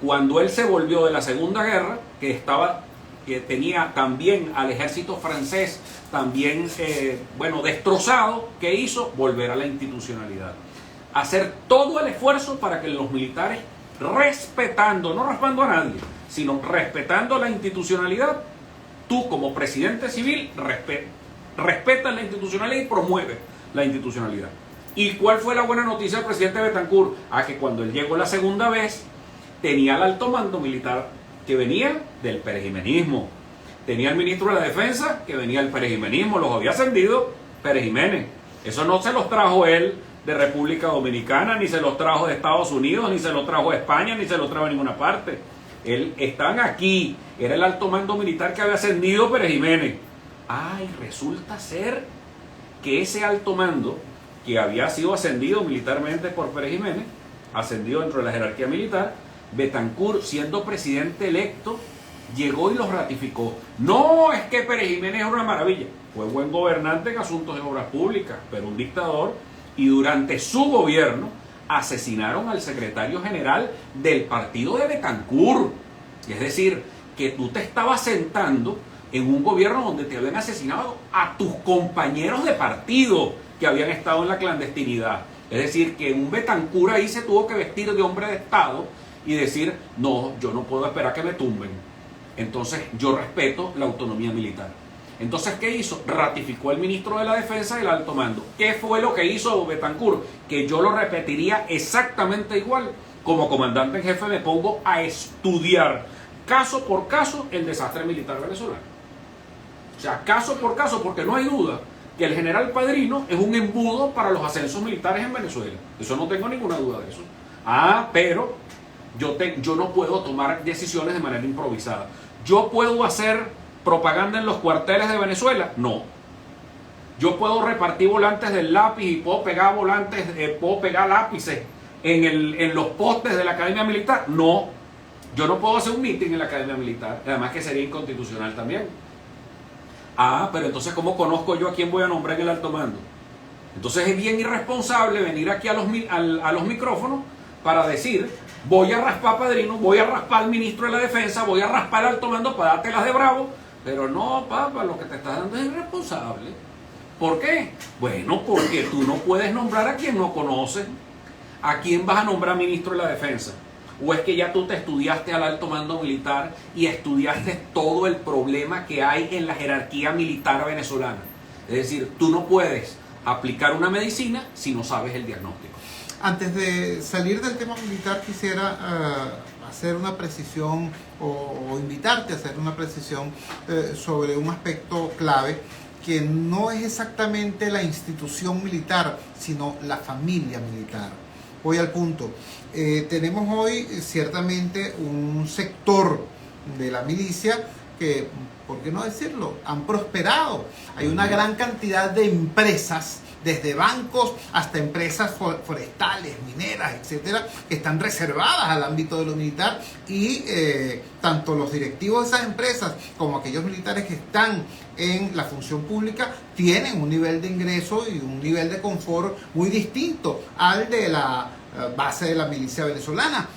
Cuando él se volvió de la Segunda Guerra, que tenía también al ejército francés también destrozado, ¿qué hizo? Volver a la institucionalidad, hacer todo el esfuerzo para que los militares respetando, no raspando a nadie, sino respetando la institucionalidad, tú como presidente civil respetas la institucionalidad y promueves la institucionalidad. ¿Y cuál fue la buena noticia del presidente Betancur? Que cuando él llegó la segunda vez, tenía el alto mando militar que venía del perejimenismo. Tenía el ministro de la Defensa que venía del perejimenismo, los había ascendido Pérez Jiménez. Eso no se los trajo él de República Dominicana, ni se los trajo de Estados Unidos, ni se los trajo de España, ni se los trajo de ninguna parte. Están aquí, era el alto mando militar que había ascendido Pérez Jiménez. Y resulta ser que ese alto mando, que había sido ascendido militarmente por Pérez Jiménez, ascendido dentro de la jerarquía militar, Betancur, siendo presidente electo, llegó y los ratificó. No es que Pérez Jiménez es una maravilla, fue buen gobernante en asuntos de obras públicas, pero un dictador, y durante su gobierno asesinaron al secretario general del partido de Betancur. Es decir, que tú te estabas sentando en un gobierno donde te habían asesinado a tus compañeros de partido que habían estado en la clandestinidad. Es decir, que un Betancur ahí se tuvo que vestir de hombre de Estado y decir, no, yo no puedo esperar que me tumben. Entonces yo respeto la autonomía militar. Entonces, ¿qué hizo? Ratificó el ministro de la Defensa y el alto mando. ¿Qué fue lo que hizo Betancur? Que yo lo repetiría exactamente igual. Como comandante en jefe me pongo a estudiar caso por caso el desastre militar venezolano. O sea, caso por caso, porque no hay duda que el general Padrino es un embudo para los ascensos militares en Venezuela. Eso no tengo ninguna duda de eso. Pero yo no puedo tomar decisiones de manera improvisada. ¿Yo puedo hacer propaganda en los cuarteles de Venezuela? No. ¿Yo puedo repartir volantes del lápiz y puedo pegar lápices en los postes de la Academia Militar? No. Yo no puedo hacer un mitin en la Academia Militar, además que sería inconstitucional también. Pero entonces, ¿cómo conozco yo a quién voy a nombrar en el alto mando? Entonces es bien irresponsable venir aquí a los micrófonos para decir, voy a raspar a Padrino, voy a raspar al ministro de la Defensa, voy a raspar al alto mando para darte las de bravo. Pero no, papá, lo que te estás dando es irresponsable. ¿Por qué? Bueno, porque tú no puedes nombrar a quien no conoces. ¿A quién vas a nombrar ministro de la Defensa? ¿O es que ya tú te estudiaste al alto mando militar y estudiaste todo el problema que hay en la jerarquía militar venezolana? Es decir, tú no puedes aplicar una medicina si no sabes el diagnóstico. Antes de salir del tema militar, quisiera hacer una precisión o invitarte a hacer una precisión sobre un aspecto clave que no es exactamente la institución militar, sino la familia militar. Voy al punto. Tenemos hoy ciertamente un sector de la milicia que, ¿por qué no decirlo?, han prosperado. Hay una gran cantidad de empresas, desde bancos hasta empresas forestales, mineras, etcétera, que están reservadas al ámbito de lo militar, y tanto los directivos de esas empresas como aquellos militares que están en la función pública tienen un nivel de ingreso y un nivel de confort muy distinto al de la base de la milicia venezolana.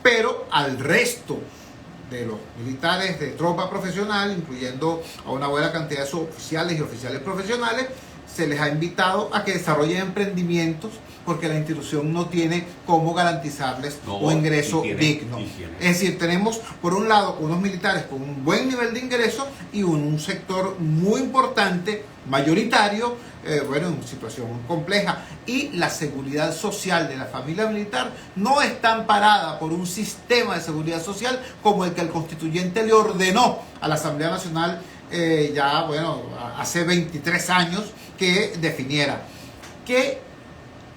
Pero al resto de los militares de tropa profesional, incluyendo a una buena cantidad de suboficiales y oficiales profesionales, se les ha invitado a que desarrollen emprendimientos porque la institución no tiene cómo garantizarles un ingreso digno. Es decir, tenemos por un lado unos militares con un buen nivel de ingreso y un sector muy importante, mayoritario, en situación compleja. Y la seguridad social de la familia militar no está amparada por un sistema de seguridad social como el que el constituyente le ordenó a la Asamblea Nacional hace 23 años que definiera. ¿Qué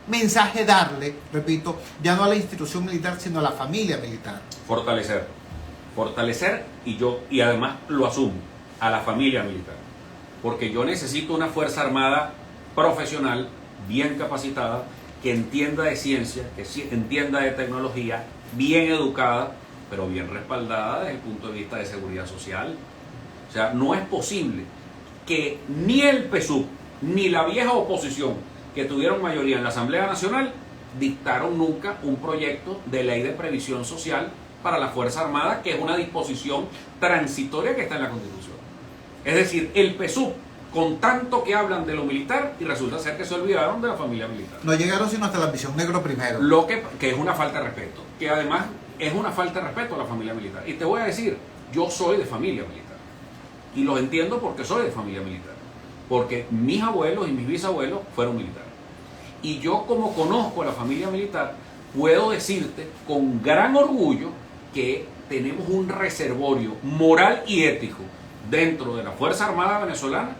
mensaje darle, repito, ya no a la institución militar, sino a la familia militar? Fortalecer y además lo asumo, a la familia militar. Porque yo necesito una Fuerza Armada profesional, bien capacitada, que entienda de ciencia, que entienda de tecnología, bien educada, pero bien respaldada desde el punto de vista de seguridad social. O sea, no es posible que ni el PSUV ni la vieja oposición, que tuvieron mayoría en la Asamblea Nacional, dictaron nunca un proyecto de ley de previsión social para la Fuerza Armada, que es una disposición transitoria que está en la Constitución. Es decir, el PSUV con tanto que hablan de lo militar y resulta ser que se olvidaron de la familia militar. No llegaron sino hasta la misión negro primero. Lo que es una falta de respeto, que además es una falta de respeto a la familia militar. Y te voy a decir, yo soy de familia militar. Y los entiendo porque soy de familia militar. Porque mis abuelos y mis bisabuelos fueron militares. Y yo, como conozco a la familia militar, puedo decirte con gran orgullo que tenemos un reservorio moral y ético dentro de la Fuerza Armada venezolana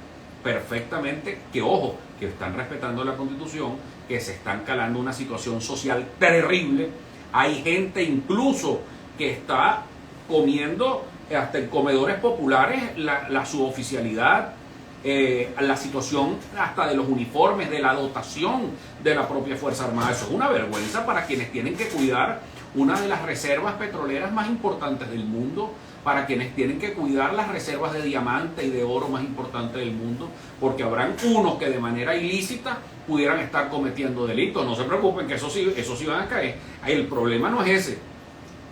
perfectamente, que ojo, que están respetando la Constitución, que se están calando una situación social terrible. Hay gente incluso que está comiendo hasta en comedores populares la suboficialidad, la situación hasta de los uniformes, de la dotación de la propia Fuerza Armada. Eso es una vergüenza para quienes tienen que cuidar una de las reservas petroleras más importantes del mundo, para quienes tienen que cuidar las reservas de diamante y de oro más importantes del mundo, porque habrán unos que de manera ilícita pudieran estar cometiendo delitos. No se preocupen, que eso sí van a caer. El problema no es ese.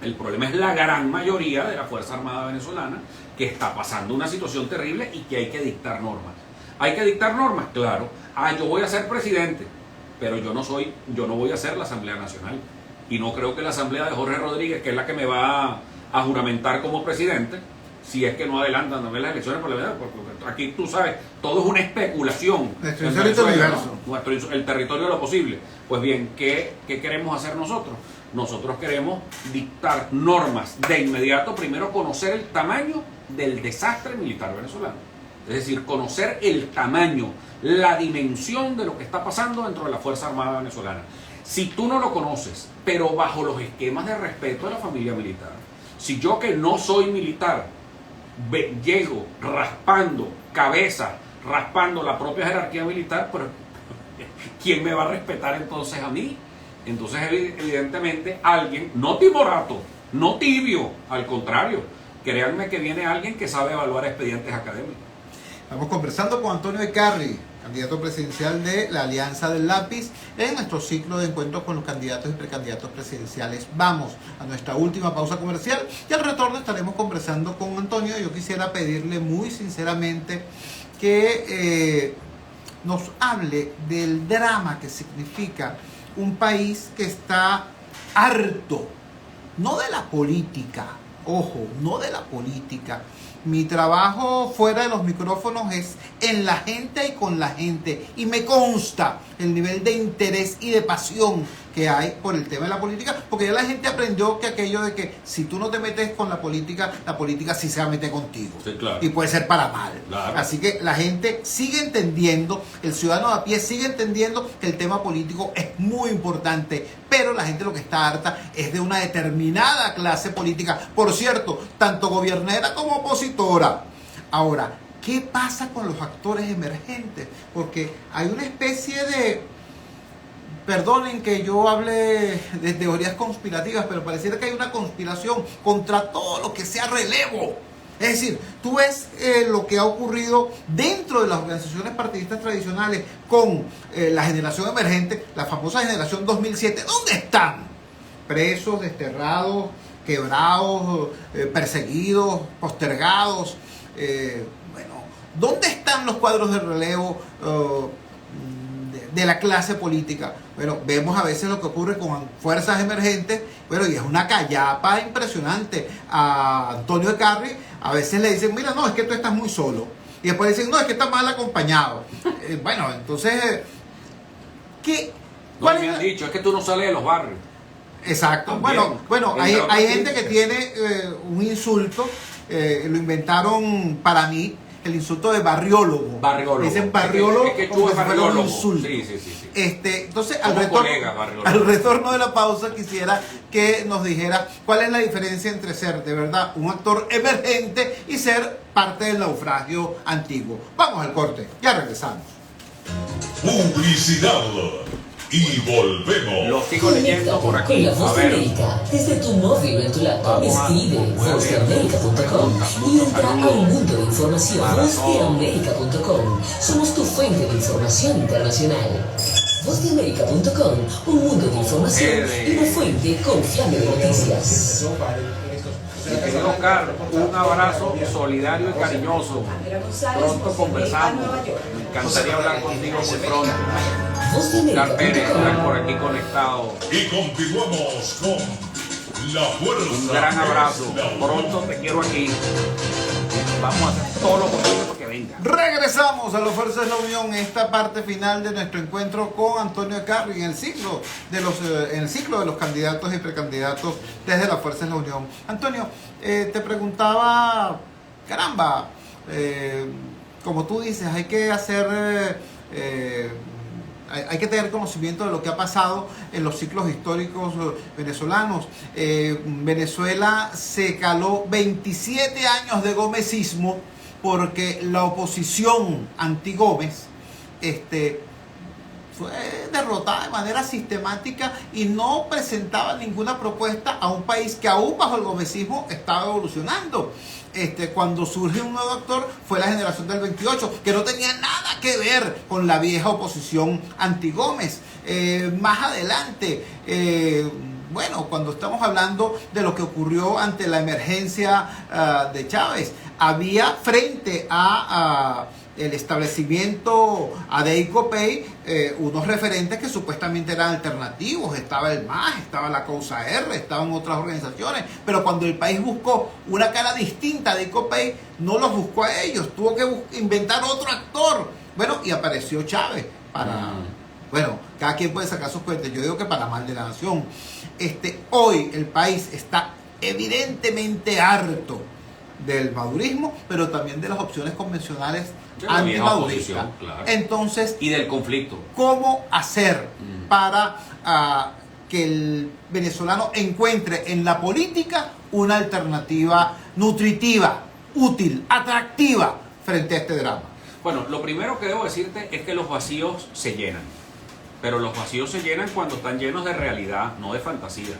El problema es la gran mayoría de la Fuerza Armada venezolana, que está pasando una situación terrible y que hay que dictar normas. ¿Hay que dictar normas? Claro. Yo voy a ser presidente, pero yo no voy a ser la Asamblea Nacional. Y no creo que la Asamblea de Jorge Rodríguez, que es la que me va a juramentar como presidente, si es que no adelantan también las elecciones parlamentarias, porque aquí tú sabes, todo es una especulación. El territorio de lo posible. Pues bien, ¿qué queremos hacer nosotros? Nosotros queremos dictar normas de inmediato, primero conocer el tamaño del desastre militar venezolano. Es decir, conocer el tamaño, la dimensión de lo que está pasando dentro de la Fuerza Armada venezolana. Si tú no lo conoces, pero bajo los esquemas de respeto de la familia militar, si yo, que no soy militar, llego raspando cabezas, raspando la propia jerarquía militar, pero ¿quién me va a respetar entonces a mí? Entonces, evidentemente, alguien, no timorato, no tibio, al contrario, créanme que viene alguien que sabe evaluar expedientes académicos. Estamos conversando con Antonio Ecarry, candidato presidencial de la Alianza del Lápiz, en nuestro ciclo de encuentros con los candidatos y precandidatos presidenciales. Vamos a nuestra última pausa comercial y al retorno estaremos conversando con Antonio. Yo quisiera pedirle muy sinceramente que nos hable del drama que significa un país que está harto, no de la política, ojo, no de la política. Mi trabajo fuera de los micrófonos es en la gente y con la gente, y me consta el nivel de interés y de pasión que hay por el tema de la política, porque ya la gente aprendió que aquello de que si tú no te metes con la política sí se va a meter contigo. Sí, claro. Y puede ser para mal. Claro. Así que la gente sigue entendiendo, el ciudadano de a pie sigue entendiendo que el tema político es muy importante, pero la gente lo que está harta es de una determinada clase política, por cierto, tanto gobernera como opositora. Ahora, ¿qué pasa con los actores emergentes? Porque hay una especie de... Perdonen que yo hable de teorías conspirativas, pero pareciera que hay una conspiración contra todo lo que sea relevo. Es decir, tú ves lo que ha ocurrido dentro de las organizaciones partidistas tradicionales con la generación emergente, la famosa generación 2007. ¿Dónde están? Presos, desterrados, quebrados, perseguidos, postergados. Bueno, ¿dónde están los cuadros de relevo de la clase política? Bueno, vemos a veces lo que ocurre con fuerzas emergentes, bueno, y es una callapa impresionante. A Antonio Ecarry a veces le dicen, mira, no, es que tú estás muy solo. Y después dicen, no, es que estás mal acompañado. Bueno, entonces, ¿qué? No, me han dicho, es que tú no sales de los barrios. Exacto. También. Bueno, hay gente que tiene un insulto, lo inventaron para mí, el insulto de barriólogo. Dicen barriólogo, es que como si fuera un barriólogo. insulto. Sí. Entonces, Colega, al retorno de la pausa, quisiera que nos dijera cuál es la diferencia entre ser de verdad un actor emergente y ser parte del naufragio antiguo. Vamos al corte, ya regresamos. Publicidad. Y volvemos. Lo sigo leyendo por aquí. Con la Voz A de ver. América, desde tu móvil o en tu laptop, Vamos a- escribe voy a vozdeamerica.com y entra a un mundo de información. Para Vozdeamerica.com. Somos tu fuente de información internacional. Vozdeamerica.com, un mundo de información y una fuente confiable de noticias. Mi querido Oscar, un abrazo solidario y cariñoso. Pronto conversamos. Me encantaría hablar contigo muy pronto. Oscar Pérez, estar por aquí conectado. Y continuamos con la fuerza. Un gran abrazo. Pronto te quiero aquí. Vamos a hacer todo lo posible para que venga. Regresamos a la Fuerza de la Unión, esta parte final de nuestro encuentro con Antonio Ecarri en el ciclo de los candidatos y precandidatos desde la Fuerza de la Unión. Antonio, te preguntaba, caramba, como tú dices, hay que hacer... hay que tener conocimiento de lo que ha pasado en los ciclos históricos venezolanos. Venezuela se caló 27 años de gomecismo porque la oposición anti-Gómez fue derrotada de manera sistemática y no presentaba ninguna propuesta a un país que aún bajo el gomecismo estaba evolucionando. Cuando surge un nuevo actor fue la generación del 28, que no tenía nada que ver con la vieja oposición anti-Gómez. Más adelante, cuando estamos hablando de lo que ocurrió ante la emergencia de Chávez, había frente a el establecimiento ADEI COPEI unos referentes que supuestamente eran alternativos. Estaba el MAS, estaba la Causa R, estaban otras organizaciones, pero cuando el país buscó una cara distinta de COPEI, no los buscó a ellos, tuvo que inventar otro actor. Y apareció Chávez para... cada quien puede sacar sus cuentas. Yo digo que para mal de la nación. Hoy el país está evidentemente harto del madurismo, pero también de las opciones convencionales antimaduristas. Claro. Entonces, Y del conflicto. ¿cómo hacer para que el venezolano encuentre en la política una alternativa nutritiva, útil, atractiva frente a este drama? Bueno, lo primero que debo decirte es que los vacíos se llenan. Pero los vacíos se llenan cuando están llenos de realidad, no de fantasía.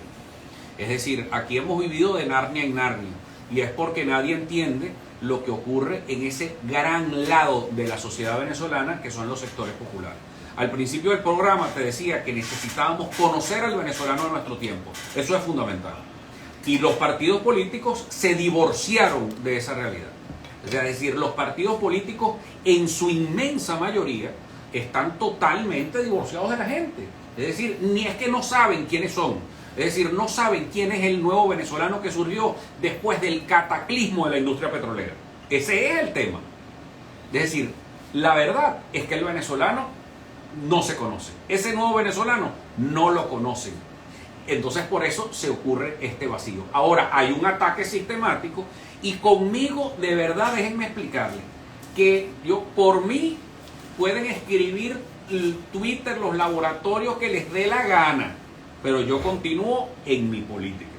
Es decir, aquí hemos vivido de Narnia en Narnia. Y es porque nadie entiende lo que ocurre en ese gran lado de la sociedad venezolana, que son los sectores populares. Al principio del programa te decía que necesitábamos conocer al venezolano de nuestro tiempo. Eso es fundamental. Y los partidos políticos se divorciaron de esa realidad. Es decir, los partidos políticos en su inmensa mayoría están totalmente divorciados de la gente. Es decir, ni es que no saben quiénes son. Es decir, no saben quién es el nuevo venezolano que surgió después del cataclismo de la industria petrolera. Ese es el tema. Es decir, la verdad es que el venezolano no se conoce. Ese nuevo venezolano no lo conocen. Entonces por eso se ocurre este vacío. Ahora hay un ataque sistemático y conmigo, de verdad, déjenme explicarles que por mí pueden escribir Twitter, los laboratorios que les dé la gana, pero yo continúo en mi política.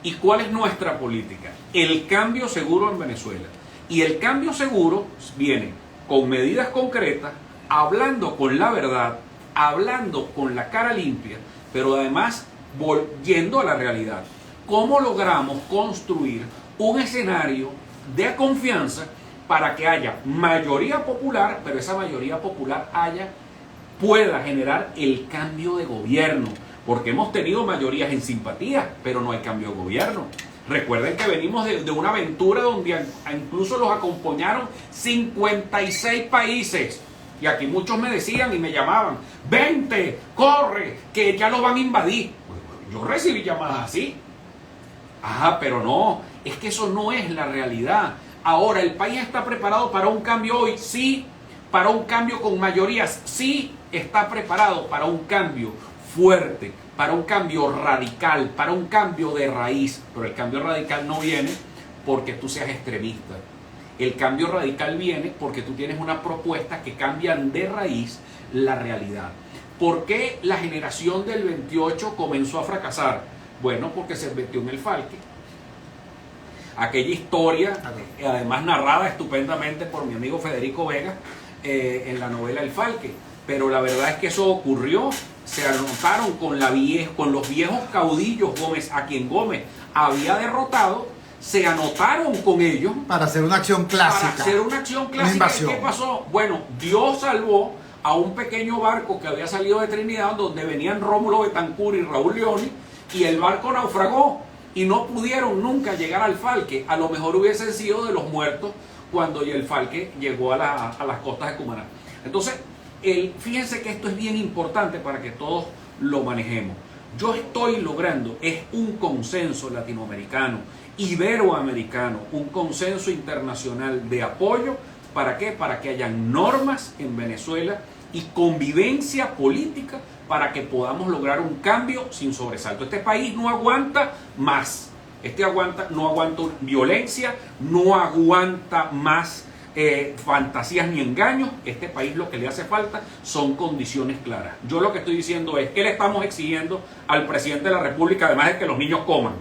¿Y cuál es nuestra política? El cambio seguro en Venezuela. Y el cambio seguro viene con medidas concretas, hablando con la verdad, hablando con la cara limpia, pero además volviendo a la realidad. ¿Cómo logramos construir un escenario de confianza para que haya mayoría popular, pero esa mayoría popular pueda generar el cambio de gobierno? Porque hemos tenido mayorías en simpatía, pero no hay cambio de gobierno. Recuerden que venimos de una aventura donde incluso los acompañaron 56 países. Y aquí muchos me decían y me llamaban: vente, corre, que ya lo van a invadir. Yo recibí llamadas así. Pero no, es que eso no es la realidad. Ahora, ¿el país está preparado para un cambio hoy? Sí. ¿Para un cambio con mayorías? Sí, está preparado para un cambio fuerte, para un cambio radical, para un cambio de raíz. Pero el cambio radical no viene porque tú seas extremista. El cambio radical viene porque tú tienes una propuesta que cambian de raíz la realidad. ¿Por qué la generación del 28 comenzó a fracasar? Bueno, porque se metió en el Falque. Aquella historia, además narrada estupendamente por mi amigo Federico Vega en la novela El Falque. Pero la verdad es que eso ocurrió. Se anotaron con los viejos caudillos Gómez, a quien Gómez había derrotado. Se anotaron con ellos para hacer una acción clásica. Para hacer una acción clásica. ¿Qué pasó? Bueno, Dios salvó a un pequeño barco que había salido de Trinidad, donde venían Rómulo Betancourt y Raúl Leoni, y el barco naufragó. y no pudieron nunca llegar al Falque. A lo mejor hubiesen sido de los muertos cuando el Falque llegó a las costas de Cumaná. Entonces, fíjense que esto es bien importante para que todos lo manejemos. Yo estoy logrando un consenso latinoamericano, iberoamericano, un consenso internacional de apoyo. ¿Para qué? Para que hayan normas en Venezuela y convivencia política para que podamos lograr un cambio sin sobresalto. Este país no aguanta más. No aguanta violencia, no aguanta más fantasías ni engaños. Este país lo que le hace falta son condiciones claras. Yo lo que estoy diciendo es que le estamos exigiendo al presidente de la República, además de que los niños coman.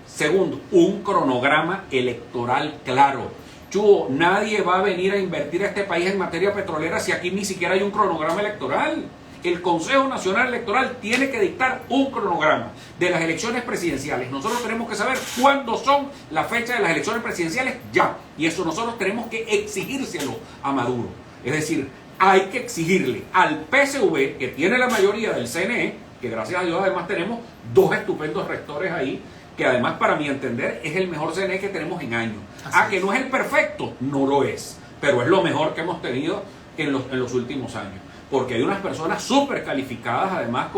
Segundo, un cronograma electoral claro. Chuo, nadie va a venir a invertir a este país en materia petrolera si aquí ni siquiera hay un cronograma electoral. El Consejo Nacional Electoral tiene que dictar un cronograma de las elecciones presidenciales. Nosotros tenemos que saber cuándo son las fechas de las elecciones presidenciales ya. Y eso nosotros tenemos que exigírselo a Maduro. Es decir, hay que exigirle al PSV, que tiene la mayoría del CNE, que gracias a Dios además tenemos dos estupendos rectores ahí, que además para mi entender es el mejor CNE que tenemos en años. Que no es el perfecto, no lo es, pero es lo mejor que hemos tenido en los últimos años. Porque hay unas personas súper calificadas, además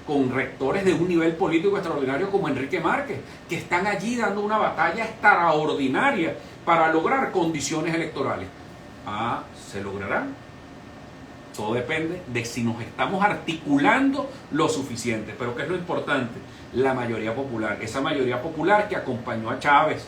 con rectores de un nivel político extraordinario como Enrique Márquez, que están allí dando una batalla extraordinaria para lograr condiciones electorales. ¿Se lograrán? Todo depende de si nos estamos articulando lo suficiente. Pero ¿qué es lo importante? La mayoría popular. Esa mayoría popular que acompañó a Chávez,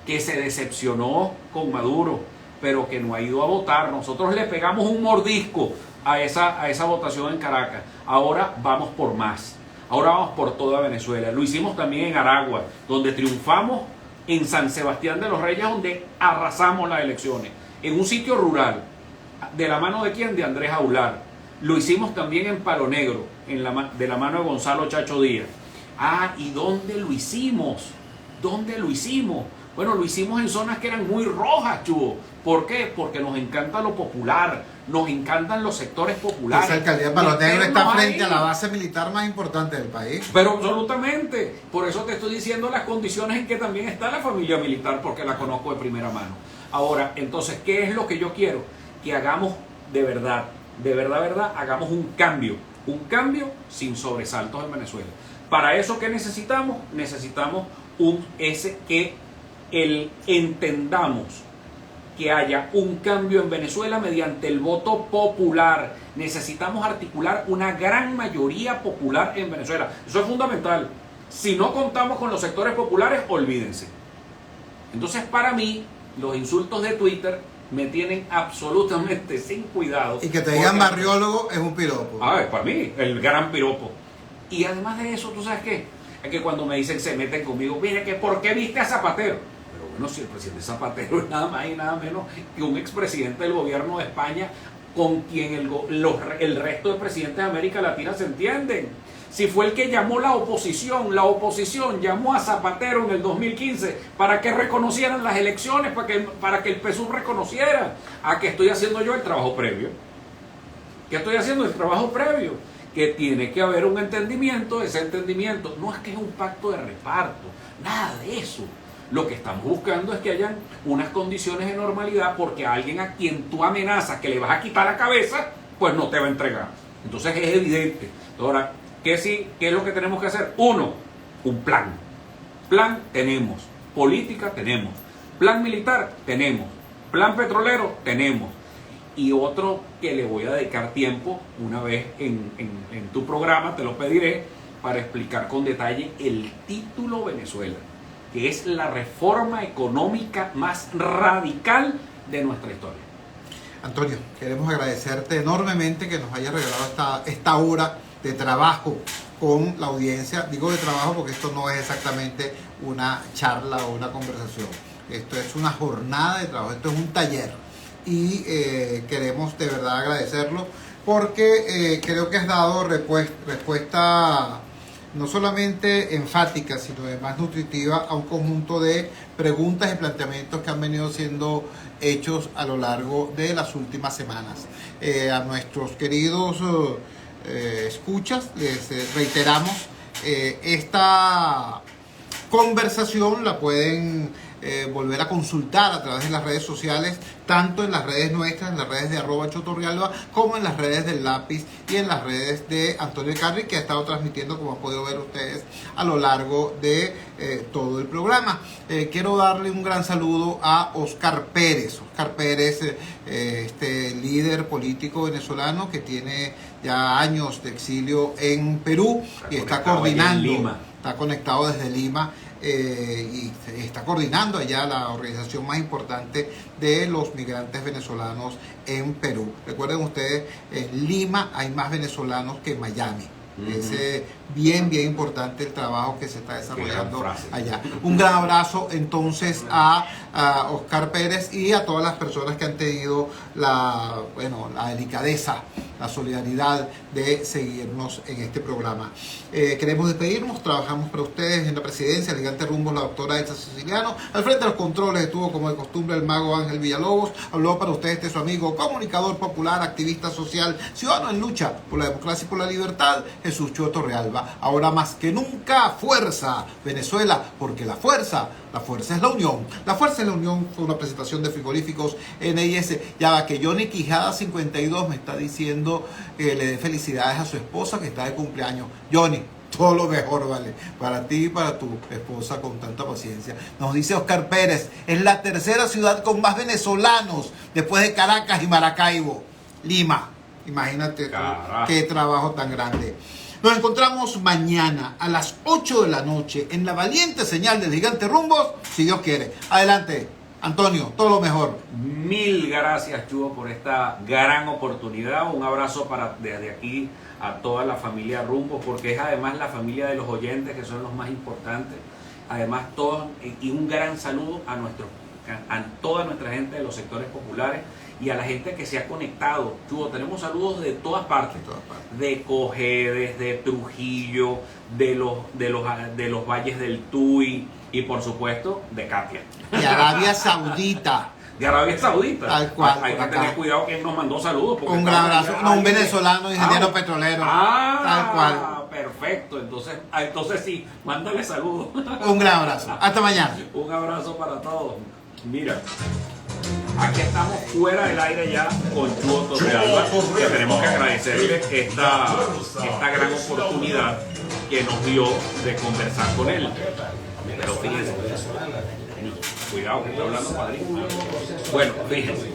que se decepcionó con Maduro, pero que no ha ido a votar. Nosotros le pegamos un mordisco a esa votación en Caracas. Ahora vamos por más. Ahora vamos por toda Venezuela. Lo hicimos también en Aragua, donde triunfamos, en San Sebastián de los Reyes, donde arrasamos las elecciones. En un sitio rural. ¿De la mano de quién? De Andrés Aular. Lo hicimos también en Palo Negro, de la mano de Gonzalo Chacho Díaz. ¿Y dónde lo hicimos? ¿Dónde lo hicimos? Bueno, lo hicimos en zonas que eran muy rojas, Chubo. ¿Por qué? Porque nos encanta lo popular, nos encantan los sectores populares. Esa alcaldía de Palo Negro está frente a la base militar más importante del país. Pero absolutamente. Por eso te estoy diciendo las condiciones en que también está la familia militar, porque la conozco de primera mano. Ahora, entonces, ¿qué es lo que yo quiero? Que hagamos de verdad, hagamos un cambio sin sobresaltos en Venezuela. Para eso, ¿qué necesitamos? Necesitamos que entendamos que haya un cambio en Venezuela mediante el voto popular. Necesitamos articular una gran mayoría popular en Venezuela. Eso es fundamental. Si no contamos con los sectores populares, olvídense. Entonces, para mí, los insultos de Twitter me tienen absolutamente sin cuidado. Y que te digan barriólogo es un piropo. Para mí, el gran piropo. Y además de eso, ¿tú sabes qué? Es que cuando me dicen, se meten conmigo, mire, que ¿por qué viste a Zapatero? Pero bueno, si el presidente Zapatero es nada más y nada menos que un expresidente del gobierno de España con quien el resto de presidentes de América Latina se entienden. Si fue el que llamó la oposición llamó a Zapatero en el 2015 para que reconocieran las elecciones, para que el PSUV reconociera. ¿Qué estoy haciendo yo? El trabajo previo. ¿Qué estoy haciendo? El trabajo previo. Que tiene que haber un entendimiento. Ese entendimiento no es que es un pacto de reparto, nada de eso. Lo que estamos buscando es que hayan unas condiciones de normalidad, porque a alguien a quien tú amenazas que le vas a quitar la cabeza, pues no te va a entregar. Entonces es evidente. Ahora, ¿qué es lo que tenemos que hacer? Uno, un plan. Plan tenemos. Política tenemos. Plan militar tenemos. Plan petrolero tenemos. Y otro que le voy a dedicar tiempo, una vez en tu programa, te lo pediré, para explicar con detalle el título Venezuela, que es la reforma económica más radical de nuestra historia. Antonio, queremos agradecerte enormemente que nos hayas regalado esta hora de trabajo con la audiencia. Digo de trabajo porque esto no es exactamente una charla o una conversación. Esto es una jornada de trabajo, esto es un taller. Y queremos de verdad agradecerlo porque creo que has dado respuesta no solamente enfática, sino además nutritiva a un conjunto de preguntas y planteamientos que han venido siendo hechos a lo largo de las últimas semanas. A nuestros queridos escuchas les reiteramos esta conversación la pueden volver a consultar a través de las redes sociales, tanto en las redes nuestras, en las redes de @chotorrealba, como en las redes del Lápiz y en las redes de Antonio Icarri, que ha estado transmitiendo, como han podido ver ustedes, a lo largo de todo el programa. Quiero darle un gran saludo a Oscar Pérez. Oscar Pérez, este líder político venezolano que tiene ya años de exilio en Perú y está coordinando, está conectado desde Lima. Y está coordinando allá la organización más importante de los migrantes venezolanos en Perú. Recuerden ustedes, en Lima hay más venezolanos que en Miami. Es bien importante el trabajo que se está desarrollando allá. Un gran abrazo entonces a Oscar Pérez y a todas las personas que han tenido la delicadeza, la solidaridad de seguirnos en este programa. Queremos despedirnos, trabajamos para ustedes en la presidencia, el Gigante Rumbo, la doctora Elsa Siciliano. Al frente de los controles estuvo, como de costumbre, el mago Ángel Villalobos. Habló para ustedes su amigo, comunicador popular, activista social, ciudadano en lucha por la democracia y por la libertad, Jesús Chotorrealba. Ahora más que nunca, fuerza Venezuela, porque la fuerza es la unión. La fuerza es la unión. Fue una presentación de Frigoríficos NIS. Ya va que Johnny Quijada 52 me está diciendo que le dé felicidades a su esposa que está de cumpleaños. Johnny, todo lo mejor, ¿vale? Para ti y para tu esposa con tanta paciencia. Nos dice Oscar Pérez, es la tercera ciudad con más venezolanos después de Caracas y Maracaibo. Lima. Imagínate tú, qué trabajo tan grande. Nos encontramos mañana a las 8 de la noche en la valiente señal del Gigante Rumbos, si Dios quiere. Adelante, Antonio, todo lo mejor. Mil gracias, Chugo, por esta gran oportunidad. Un abrazo desde aquí a toda la familia Rumbos, porque es además la familia de los oyentes, que son los más importantes. Además, y un gran saludo a toda nuestra gente de los sectores populares y a la gente que se ha conectado. Chugo, tenemos saludos de todas partes, de Cojedes, de Trujillo, de los valles del Tuy y por supuesto de Katia. De Arabia Saudita. De Arabia Saudita. Tal cual. Hay que tener cuidado que él nos mandó saludos. Un gran abrazo. No, un venezolano, ingeniero petrolero. Tal cual. Perfecto. Entonces sí, mándale saludos. Un gran abrazo. Hasta mañana. Un abrazo para todos. Mira, aquí estamos fuera del aire ya con Chugo Torrealba, que tenemos que agradecerle esta gran oportunidad que nos dio de conversar con él. Pero fíjense, cuidado que está hablando padrino. Bueno, fíjense,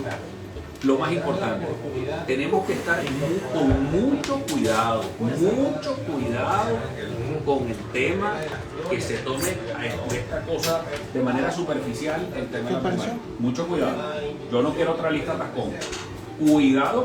lo más importante, tenemos que estar con mucho cuidado con el tema, que se tome de esta cosa de manera superficial, el tema de la primaria. Mucho cuidado. Yo no quiero otra lista atascón. Cuidado.